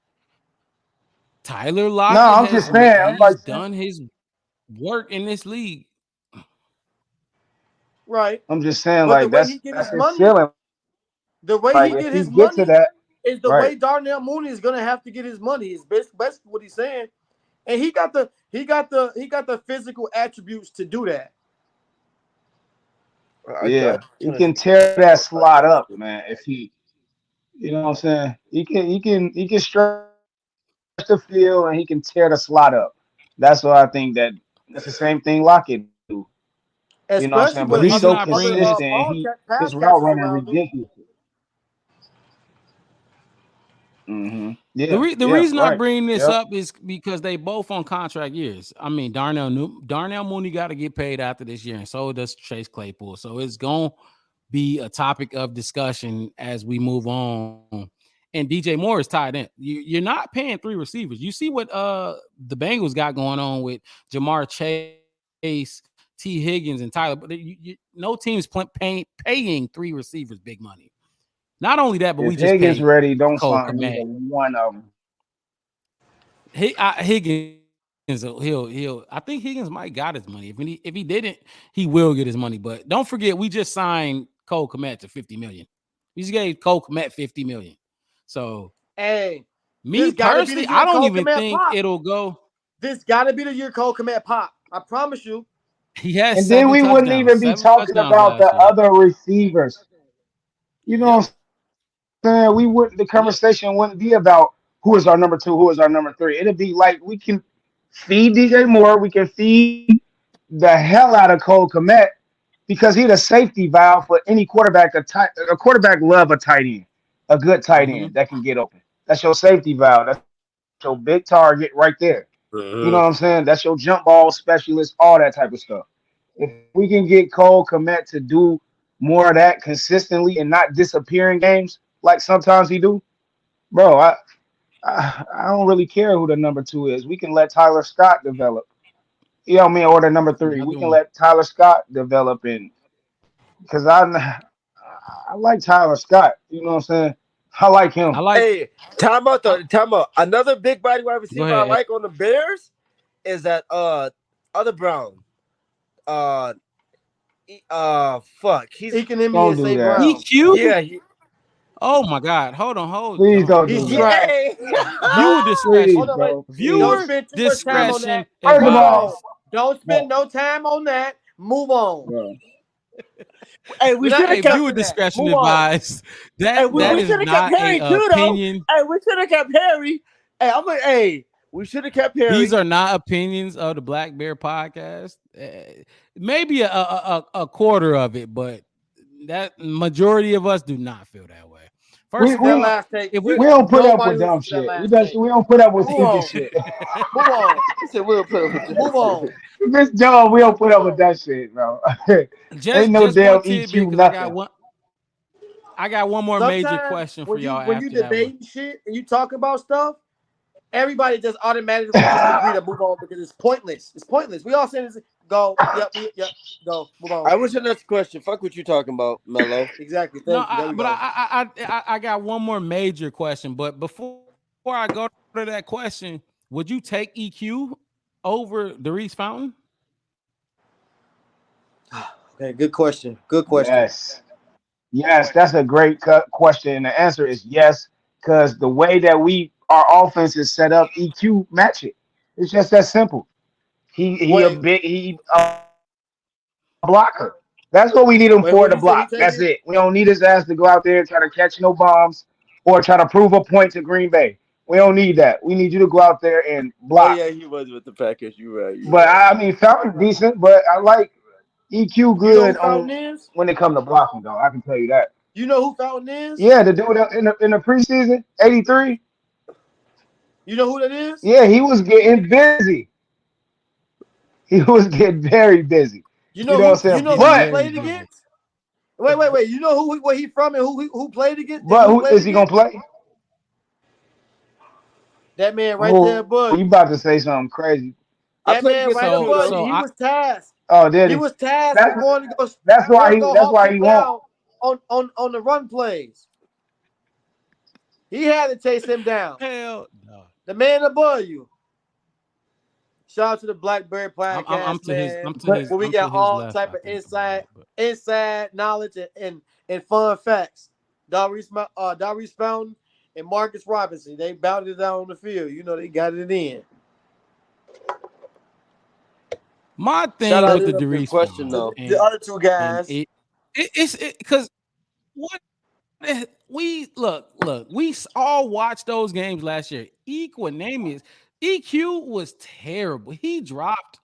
Tyler No, Lockett I'm just saying. I'm he's like saying. done his work in this league. Right. I'm just saying. But the Like way he that's get that's his his money, ceiling. Like if he get to that, is the right? way Darnell Mooney is gonna have to get his money. Is basically what he's saying. And he got the physical attributes to do that. I Yeah, he trying to can see. tear that slot up, man. If he, you know what I'm saying, he can stretch the field and he can tear the slot up. That's what I think that's the same thing Lockett do. You know what I'm saying, but he's so Especially The with consistent. reason other I He bring this, his route running pass catchers ridiculous. around him. Yeah, the yeah, reason I right. bring this Yep. up is because they both on contract years. I mean, Darnell Mooney got to get paid after this year, and so does Chase Claypool. So it's gonna be a topic of discussion as we move on. And DJ Moore is tied in. You're not paying three receivers. You see what the Bengals got going on with Jamar Chase, T. Higgins, and Tyler. But no team's paying three receivers big money. Not only that, but we If just Higgins paid ready, don't Cole sign Komet. neither one of them. Higgins, he'll. I think Higgins might got his money. If he didn't, he will get his money. But don't forget, we just signed Cole Komet to 50 million. We just gave Cole Komet 50 million. So Hey, me this got to be the personally, I year don't Cole even Komet think pop. it'll go. This got to be the year Cole Komet pop. I promise you. He has And then seven we wouldn't touchdowns, even be seven talking touchdowns about last the year. other receivers. You know Yep. what I'm saying? We wouldn't. The conversation Yep. wouldn't be about who is our number two, who is our number three. It'd be like we can feed DJ Moore, we can feed the hell out of Cole Komet because he's a safety valve for any quarterback. A quarterback love a tight end, a good tight Mm-hmm. end that can get open. That's your safety valve. That's your big target right there. You know what I'm saying? That's your jump ball specialist, all that type of stuff. If we can get Cole Komet to do more of that consistently and not disappear in games like sometimes he do, bro, I don't really care who the number two is. We can let Tyler Scott develop. You know what I mean? Or the number three. We Another can one. let Tyler Scott develop in because I like Tyler Scott. You know what I'm saying? I like I him. like. Hey, time out I, though. Time out. Another big body wide go receiver I ahead. like on the Bears is that other Brown. Uh fuck. Economy Don't is do St. that. Brown. EQ. Yeah, Oh my God! Hold on, Please don't He's do yeah. that. trash. Viewer Please, Hold discretion. on, wait. bro. Don't Please. Viewer spend too much time on Please. that. discretion First of Move on. all, advised. Don't spend bro, no time on that. Move on. bro. Hey, We're we not should have Hey, kept. viewer discussing that. discretion Move on. advised. Hey, That we that No. is should have kept not a Harry too though. opinion. Hey, we should have kept Harry. Hey, I'm like, hey, we should have kept These Harry. are not opinions of the Black Bear Podcast. Maybe a quarter of it, but that majority of us do not feel that way. First We of That we all, last take. if we we don't put up Nobody with dumb listens to that shit. last take. We don't put up with Move stupid on. shit. Move on. He said we'll put up with Move that on. shit. This job, we don't put Move up with on. that shit, bro. Ain't just no just one damn tidbit, EQ because nothing. I got one more major Sometimes question for y'all when you after that one. debating shit and you talk about stuff, everybody just automatically just agree to move on because it's pointless. It's pointless. We all saying this. Go. Yep. Go. Move on. I wish the next question. Fuck what you talking about, Mello. Exactly. No, Thank you. There we but go. I got one more major question. But before I go to that question, would you take EQ over Darius Fountain? Okay. Good question. Good question. Yes. Yes, that's a great question. And the answer is yes, because the way that our offense is set up, EQ match it. It's just that simple. Wait. He a blocker. That's what we need him Wait. for, Who to you say he block. That's taking? it. We don't need his ass to go out there and try to catch no bombs or try to prove a point to Green Bay. We don't need that. We need you to go out there and Oh block. yeah, he was with the Packers. You right. You But right. I mean, Falcons decent, but I like EQ You know good who on Fountain is? when it comes to blocking, though. I can tell you that. You know who Fountain is? Yeah, the dude in the preseason, 83. You know who that is? Yeah, he was getting busy. He was getting very busy. You You know know what who? I'm You saying? know who he But Very played busy. against? Wait. You know where he from and who played against and but who he who played is he gonna against? play? That man right there Oh, above you you. about to say something crazy? I That played man against right him too, above So though. you. He I was tasked. Oh, did He he? was tasked with That's going to go that's hawk why him he won't. down on the run plays. He had to chase him down. hell no. The man above you. Shout out to the Blackberry I'm Podcast, to his man. I'm to But his Where we I'm to got his all left, type I of think, a little bit. But inside knowledge and fun facts. Darius Fountain and Marcus Robinson. They battled it out on the field. You know they got it in. my Shout thing out with Setting the up your Darius question Fountain though. the other two and guys. it's because what we all watched those games last year. Equanimous. EQ was terrible. He dropped.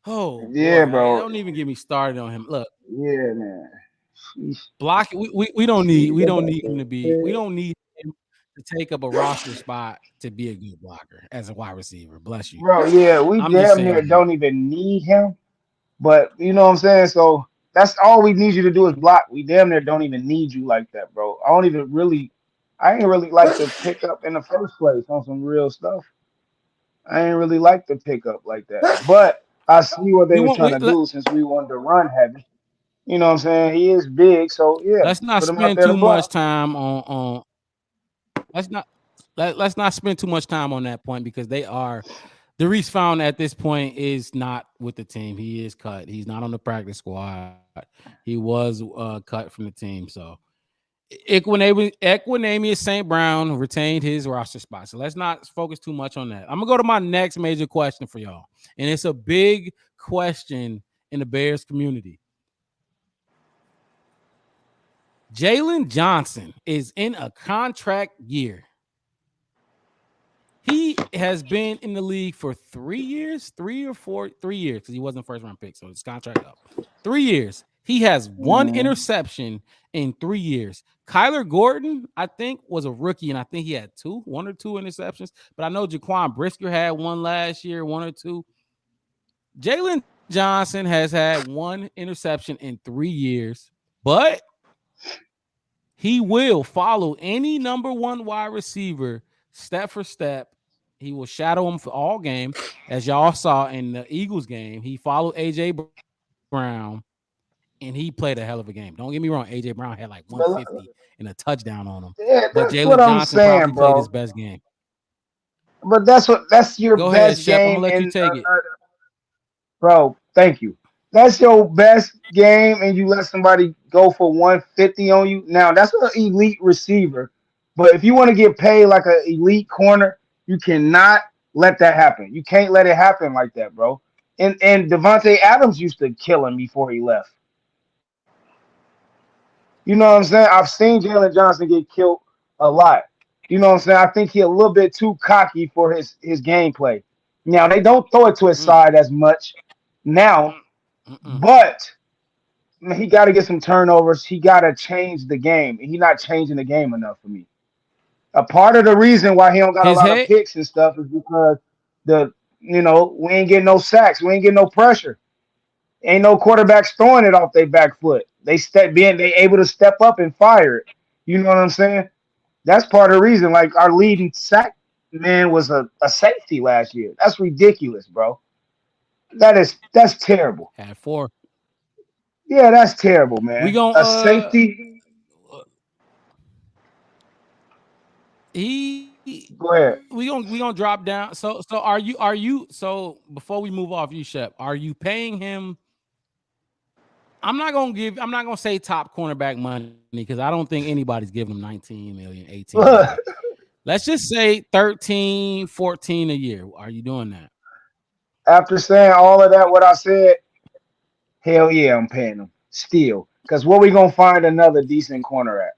Oh yeah, boy, bro. don't even get me started on him. Look, Yeah, man. Sheesh. block. Sheesh. We don't need him to take up a roster spot to be a good blocker as a wide receiver. Bless you. Bro, yeah, we I'm just damn near saying. don't even need him. But you know what I'm saying? So that's all we need you to do is block. We damn near don't even need you like that, bro. I ain't really like the pickup in the first place on some real stuff. I ain't really like the pickup like that. But I see what they We was want trying we to do since we wanted to run heavy. You know what I'm saying? He is big, so yeah, let's not put him out spend there to too much block. time on let's not let's not spend too much time on that point because they are the Reese found at this point is not with the team. He is cut. He's not on the practice squad. He was cut from the team. So Equinemius St. Brown retained his roster spot. So let's not focus too much on that. I'm gonna go to my next major question for y'all, and it's a big question in the Bears community. Jaylon Johnson is in a contract year. He has been in the league for 3 years, 3 years, because he wasn't first round pick, so his contract up. 3 years. He has one Mhm. interception in 3 years. Kyler Gordon, I think, was a rookie, and I think he had one or two interceptions. But I know Jaquan Brisker had one last year, one or two. Jaylon Johnson has had one interception in 3 years, but he will follow any number one wide receiver step for step. He will shadow him for all game. As y'all saw in the Eagles game, he followed A.J. Brown. and he played a hell of a game. Don't get me wrong, AJ Brown had like But 150 and a touchdown on him, yeah, but that's what Jaylon I'm Johnson probably saying, played his bro. best game. But that's your Go ahead, best Shep. I'm game gonna let you in take it. bro. Thank you. That's your best game, and you let somebody go for 150 on you. Now that's an elite receiver, but if you want to get paid like an elite corner, you cannot let that happen. You can't let it happen like that, bro. And Devontae Adams used to kill him before he left. You know what I'm saying? I've seen Jaylon Johnson get killed a lot. You know what I'm saying? I think he a little bit too cocky for his gameplay. Now they don't throw it to his Mm, side as much now, mm-mm. but man, he got to get some turnovers. He got to change the game. He's not changing the game enough for me. A part of the reason why he don't got a His lot of head. picks and stuff is because the we ain't getting no sacks. We ain't getting no pressure. Ain't no quarterbacks throwing it off their back foot. They able to step up and fire it. You know what I'm saying? That's part of the reason. Like our leading sack man was a safety last year. That's ridiculous, bro. That's terrible. Had four. Yeah, that's terrible, We man. gonna A safety. he Go ahead. we gonna drop down. So are you so before we move off you, Shep, are you paying him? I'm not gonna say top cornerback money because I don't think anybody's giving him 19 million, 18 million. Let's just say 13, 14 a year. Are you doing that? After saying all of that, what I said, hell yeah, I'm paying them still. Because where we gonna find another decent corner at?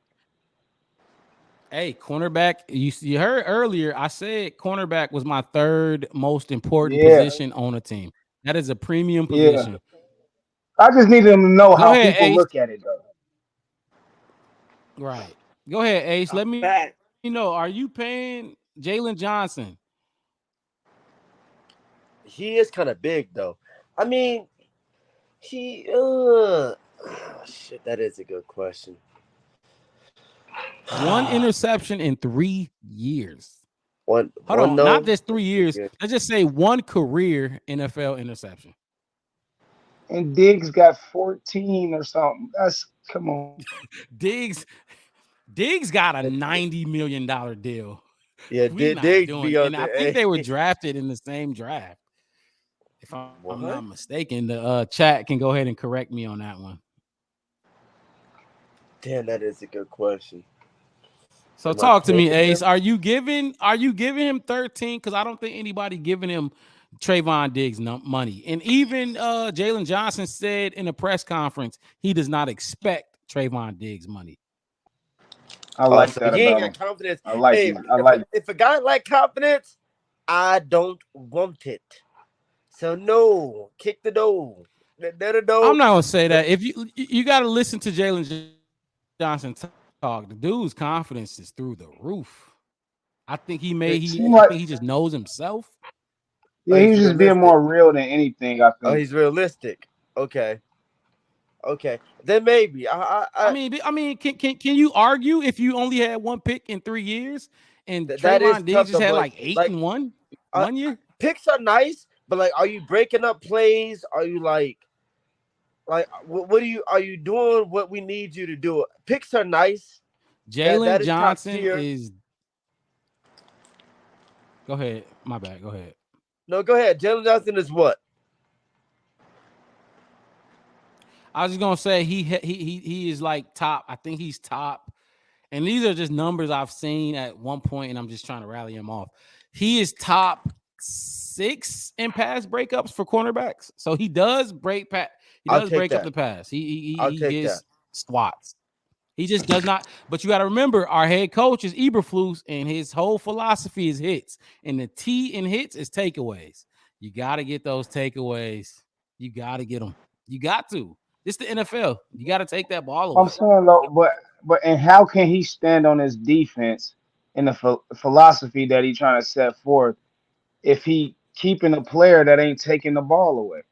Hey, cornerback. You heard earlier. I said cornerback was my third most important Yeah, position on a team. That is a premium yeah. position. I just need them to know Go how ahead, people Ace. look at it, though. Right. Go ahead, Ace. I'm Let me know. back. Are you paying Jaylon Johnson? He is kind of big though. I mean, he. Shit, that is a good question. One interception in 3 years. Hold One on, not no. just 3 years. Let's just say one career NFL interception. And Diggs got 14 or something. That's come on. Diggs, Diggs got a $90 million deal. Yeah, We not Diggs doing, be on and I think there. they were drafted in the same draft. If I'm not What? mistaken, the chat can go ahead and correct me on that one. Damn, that is a good question. So Am I talk to paying me, Ace. him? Are you giving him 13? Because I don't think anybody giving him Trayvon Diggs money. And even Jaylon Johnson said in a press conference he does not expect Trayvon Diggs money. I Oh, like so that he ain't about got him. confidence. I like Hey, it. I like. if a guy like confidence, I don't want it. So no, kick the door. Let it I'm know. not gonna say that. If you got to listen to Jaylon Johnson talk, the dude's confidence is through the roof. I think he may It he seemed I like think he just knows himself. Oh, yeah, he he's was just being more realistic. real than anything. I Oh, think. he's realistic. Okay, okay. Then maybe. I mean, can you argue if you only had one pick in 3 years and That is Trayvon Diggs tough just though. had But like eight like, and one uh, 1 year? picks are nice. But like, are you breaking up plays? Are you like what are you doing? What we need you to do? Picks are nice. That Jalen is top Johnson tier. is. Go ahead. My bad. Go ahead. No, go ahead. Jaylon Johnson is what? I was just gonna say he is like top. I think he's top. And these are just numbers I've seen at one point, and I'm just trying to rally him off. He is top 6 in pass breakups for cornerbacks. So he does break he I'll does take break up that. the pass. I'll He take that. gets squats. He just does not. But you got to remember, our head coach is Eberflus, and his whole philosophy is hits. And the T in hits is takeaways. You got to get those takeaways. You got to get them. You got to. It's the NFL. You got to take that ball I'm away. saying though, but and how can he stand on his defense in the philosophy that he trying to set forth if he keeping a player that ain't taking the ball away?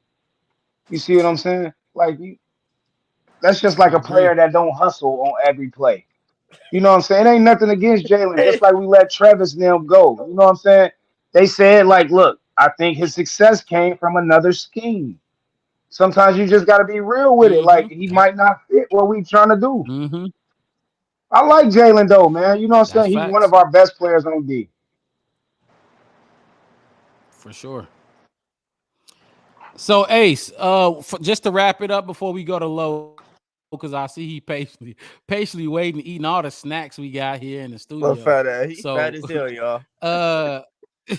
You see what I'm saying? Like that's just like I a agree. player that don't hustle on every play. You know what I'm saying? It ain't nothing against Jalen. Just like we let Travis and them go. You know what I'm saying? They said like, look, I think his success came from another scheme. sometimes you just got to be real with it. Like he Yep. might not fit what we trying to do. Mm-hmm. I like Jalen though, man. You know what I'm That's saying? He's one facts of our best players on D. for sure. So Ace, just to wrap it up before we go to low, because I see he patiently waiting, eating all the snacks we got here in the studio. Well, fat ass. So, He fat as hell, y'all. uh,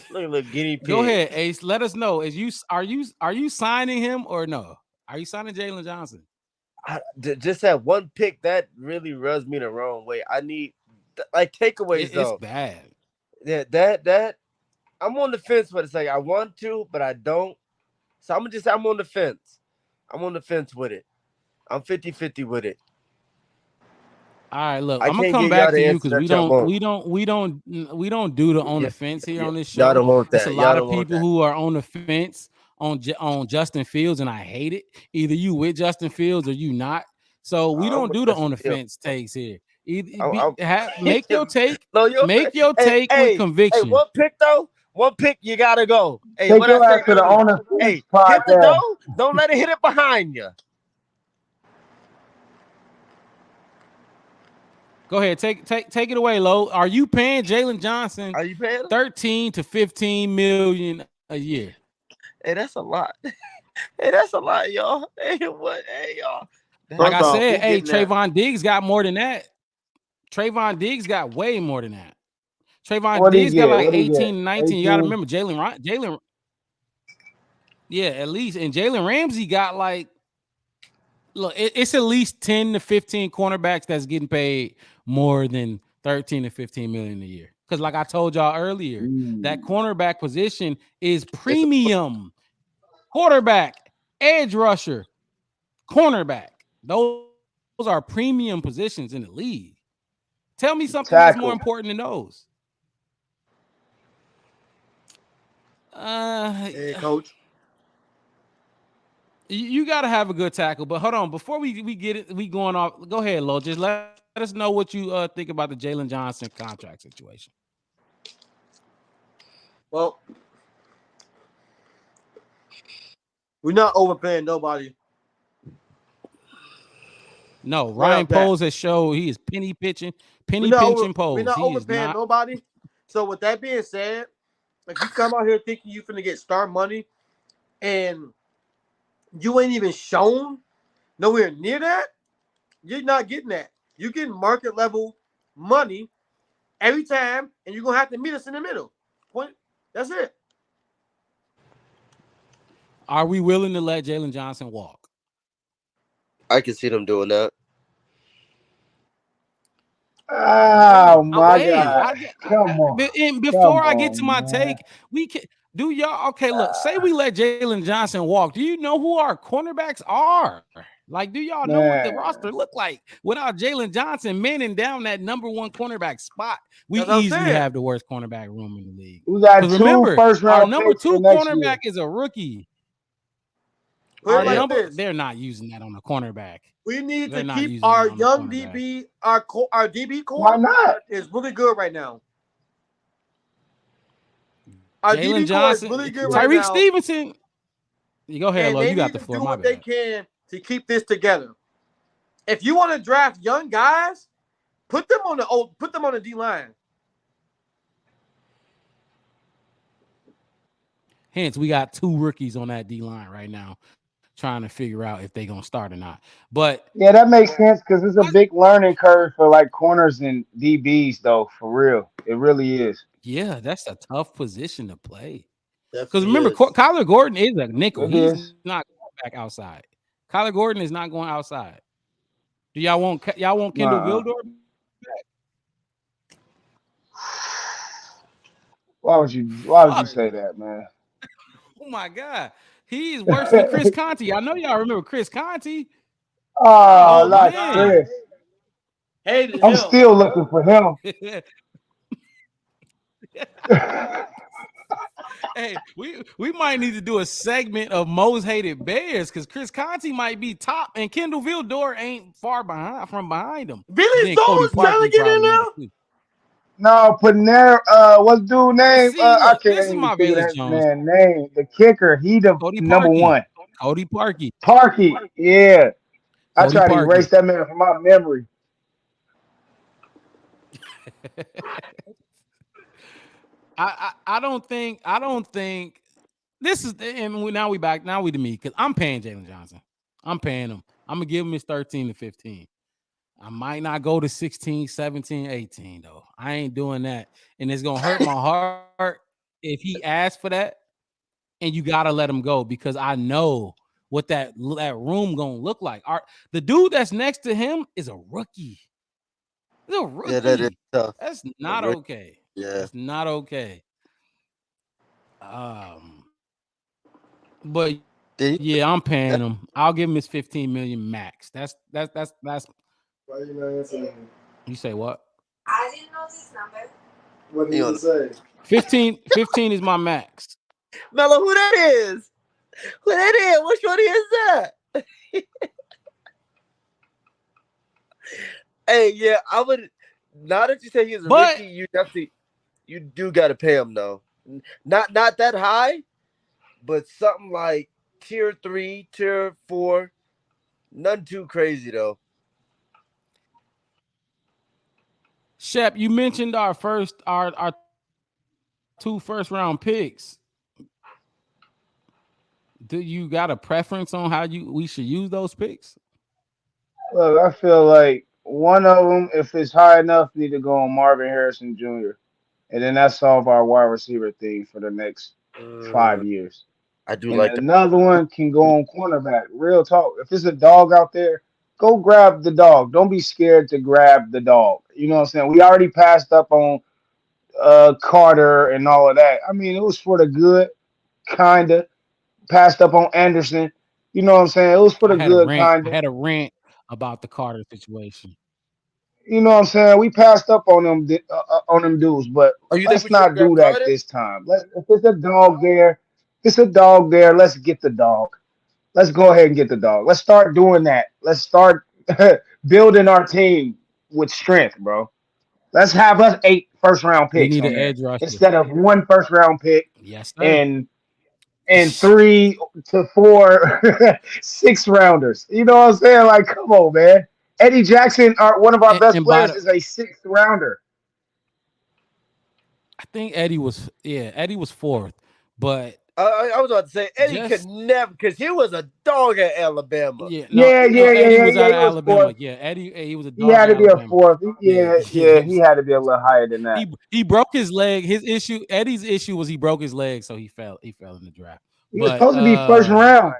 Look at little guinea go pig. ahead, Ace. Let us know. Are you signing him or no? Are you signing Jaylon Johnson? Just that one pick that really rubs me the wrong way. I need like takeaways It's though. bad. Yeah, that I'm on the fence, but it's like I want to, but I don't. So I'm gonna just say I'm on the fence. I'm on the fence with it. I'm 50-50 with it. All right, look, I I'm gonna can't come give y'all back to the you answer because that y'all want. we don't do the on Yeah, the fence here yeah. on this Y'all show. don't want It's a that. Y'all lot don't of want people that. who are on the fence on Justin Fields, and I hate it. Either you with Justin Fields or you not. So we I'm don't with do the on Justin the Fields. fence takes here. Either I'm make your take, no, you're make your hey, take with hey, hey, conviction. one pick though. One pick, you gotta go. Hey, Take what I your say ass to the earlier. Owner Fence Hey, hit the podcast. door. Don't let it hit it behind you. Go ahead, take it away, Lo. Are you paying Jaylon Johnson Are you paying him? 13 to 15 million a year? Hey, that's a lot. Hey, that's a lot, y'all. Hey, what? Hey, y'all. Like First I Damn. off, said, who hey, getting that? Trayvon Diggs got more than that. Trayvon Diggs got way more than that. Trayvon What he Diggs got get? like What he 18 get? and 19. You got to 18. remember Jalen, yeah, at least. And Jalen Ramsey got like, look, it's at least 10 to 15 cornerbacks that's getting paid more than 13 to 15 million a year. Because like I told y'all earlier, that Mm. cornerback position is It's premium. Quarterback, edge rusher, cornerback. Those are premium positions in the league. Tell me something else more important Tackle. than those. Uh, head coach. you got to have a good tackle. But hold on, before we get it, we going off. Go ahead, Lo. Just let us know what you think about the Jaylon Johnson contract situation. Well, we're not overpaying nobody No, right Ryan off that. Poles has showed he is We're penny not over. pinching We're Poles. not He is overpaying not. nobody. So with that being said, if you come out here thinking you finna get star money and you ain't even shown nowhere near that, you're not getting that. You're getting market level money every time, and you're gonna have to meet us in the middle. Point. That's it. Are we willing to let Jaylon Johnson walk? I can see them doing that. Oh my Hey, God. Come on. and before Come I get to on, my man. take, we can do y'all. Okay, look, say we let Jaylon Johnson walk. Do you know who our cornerbacks are? Like, do y'all know what the roster Man. look like without Jaylon Johnson manning down that number one cornerback spot? We That's what I'm easily saying. have the worst cornerback room in the league. We got Because two remember, first our round number picks for two next year. cornerback is a rookie. Put it Our like Yeah. number, this: they're not using that on the cornerback. we need They're to not keep using that our on the young cornerback. DB, our DB Why core not? is really good right now. Our Jaylon DB core is Johnson, really good right Tyreek now, Stevenson. You go ahead, and Lo. they You got need the to floor. do My what they bad. can to keep this together. If you want to draft young guys, put them on the D line. Hence, we got two rookies on that D line right now, trying to figure out if they're gonna start or not. But Yeah, that makes sense because it's a what? big learning curve for like corners and DBs, though, for real. It really is. Yeah, that's a tough position to play. Because Definitely remember, is. Kyler Gordon is a nickel. It He's is. not going back outside. Kyler Gordon is not going outside. Do y'all want Kendall Uh-uh. Vildor? Why would you Fuck! say that, man? Oh my god, he's worse than Chris Conti. I know y'all remember Chris Conti. Oh, Oh Oh my not God, man. Chris. hated I'm him. still looking for him. Hey, we might need to do a segment of most hated Bears because Chris Conti might be top and Kendall Vildor ain't far behind him. Billy Then Cody Jones trying to Parkey get in probably number there. two. No, Panera, what's dude name? See, I look, can't this is even my think of Velus that Jones, man name. The kicker, he the Cody number Parkey. one. Cody Parkey. Parky, yeah. I Cody try to erase Parkey. that man from my memory. I don't think this is, and now we back, now we to me, because I'm paying Jaylon Johnson. I'm paying him. I'm gonna give him his 13 to 15. I might not go to 16, 17, 18 though. I ain't doing that. And it's gonna hurt my heart if he asks for that, and you gotta let him go, because I know what that room gonna look like. The dude that's next to him is a rookie. He's a Yeah, that is rookie. tough. That's A not rookie, okay. yeah. That's not okay. But yeah, I'm Did paying he, him. I'll give him his 15 million max. That's. Why you not answering me? You say what? I didn't know this number. What you did know, you say? 15 is my max. Mello, who that is? Who that is? Which one is that? Hey, yeah, I would. Now that you say he's a But rookie, you do got to pay him though. Not that high, but something like tier 3, tier 4. None too crazy though. Shep, you mentioned our 2 first round picks. Do you got a preference on how we should use those picks? Look, I feel like one of them, if it's high enough, need to go on Marvin Harrison Jr. And then that solve our wide receiver thing for the next Uh, 5 years. I do And like that. another one can go on cornerback. Real talk. If it's a dog out there, go grab the dog. Don't be scared to grab the dog. You know what I'm saying? We already passed up on Carter and all of that. I mean, it was for the good, kinda. Passed up on Anderson. You know what I'm saying? It was for I the had a good, rant. I kinda. had a rant about the Carter situation. You know what I'm saying? We passed up on them on them dudes, but Oh, you think let's we should have not do grabbed that Carter? this time. If it's a dog there, if it's a dog there. Let's get the dog. Let's go ahead and get the dog. Let's start doing that. Let's start building our team with strength, bro. Let's have us 8 first round We picks need on an there edge rusher. instead of 1 first round pick Yes, sir. and 3 to 4 6 rounders. You know what I'm saying? Like, come on, man. Eddie Jackson, one of our best And by players, the, is a 6th rounder. I think Eddie was fourth, but I was about to say Eddie could just never, because he was a dog at Alabama. yeah, no, Yeah, no, yeah, yeah, Eddie yeah, was yeah. out He of was Alabama. fourth. Yeah, Eddie, he was a He dog had at to be a Alabama. fourth. Yeah, Yeah, yeah, yeah. He had to be a little higher than that. he broke his leg. Eddie's issue was he broke his leg, so he fell in the draft. He was But supposed to be first round.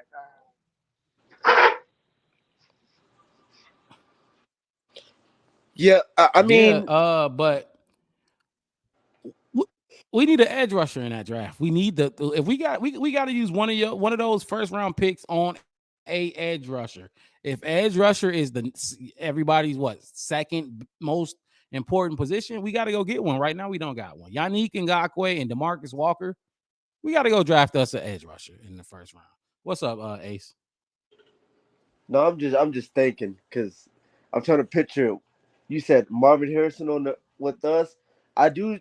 Yeah, I yeah, mean, but w- we need an edge rusher in that draft. We need if we got to use one of those 1st round picks on a edge rusher. If edge rusher is everybody's second most important position, we got to go get one. Right now we don't got one. Yannick Ngakoue and DeMarcus Walker. We got to go draft us an edge rusher in the 1st round. What's up, Ace? no, I'm just thinking because I'm trying to picture. You said Marvin Harrison with us. I do.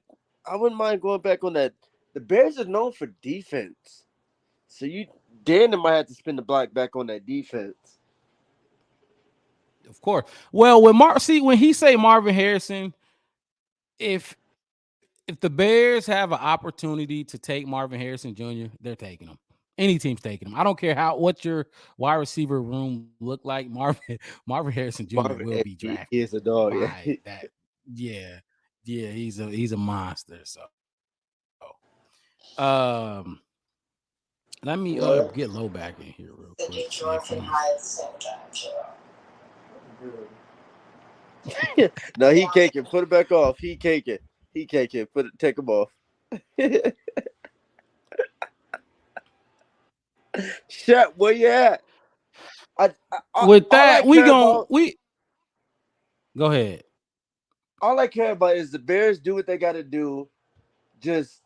I wouldn't mind going back on that. The Bears are known for defense, so Dan might have to spin the block back on that defense. Of course. Well, when he say Marvin Harrison, if the Bears have an opportunity to take Marvin Harrison Jr., they're taking him. Any team's taking him. I don't care what your wide receiver room look like. Marvin Harrison Jr. will Marvin, be drafted he is a dog. Yeah. by that. Yeah, yeah, he's a monster. So, um, let me get low back in here real quick. The See if Detroit he's and high at the same time. So. No, he caking. Put it back off. He caking. He caking. Take him off. Shep, where you at? with All I that. We care gon' about, we go ahead. is the Bears do what they got to do. Just,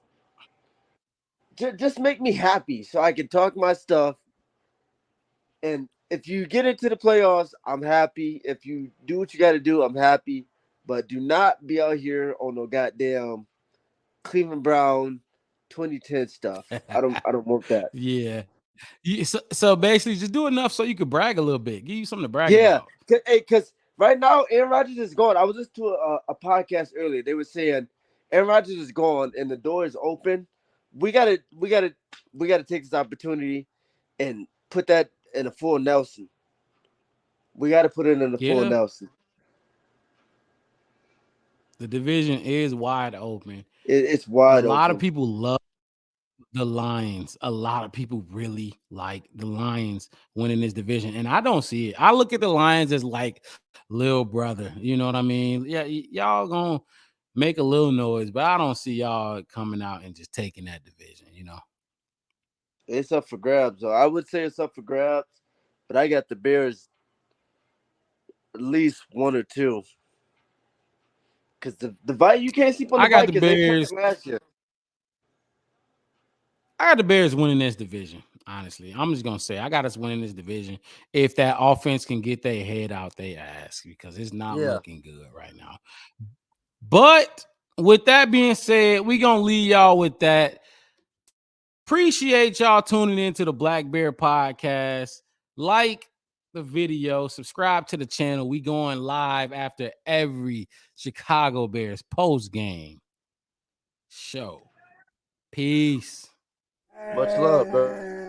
just make me happy so I can talk my stuff. And if you get into the playoffs, I'm happy. If you do what you got to do, I'm happy. But do not be out here on no goddamn Cleveland Brown 2010 stuff. I don't want that. Yeah. So basically, just do enough so you could brag a little bit. Give you something to brag Yeah, about. because right now Aaron Rodgers is gone. I was listening to a podcast earlier. They were saying Aaron Rodgers is gone and the door is open. We gotta take this opportunity and put that in a full Nelson. We gotta put it in a full Yeah, Nelson. the division is wide open. It's A wide lot of open. people love the Lions. A lot of people really like the Lions winning this division, and I don't see it. I look at the Lions as like little brother. You know what I mean? Yeah, y'all gonna make a little noise, but I don't see y'all coming out and just taking that division. You know? It's up for grabs. Though I would say it's up for grabs, but I got the Bears at least one or two. Because the you can't sleep on the I got the Vikings. They played Bears. last year. I got the Bears winning this division. Honestly, I'm just gonna say I got us winning this division if that offense can get their head out their ass because it's not Yeah. looking good right now. But with that being said, we gonna leave y'all with that. Appreciate y'all tuning into the Black Bear Podcast. Like the video, subscribe to the channel. We going live after every Chicago Bears post game show. Peace. Much love, bro.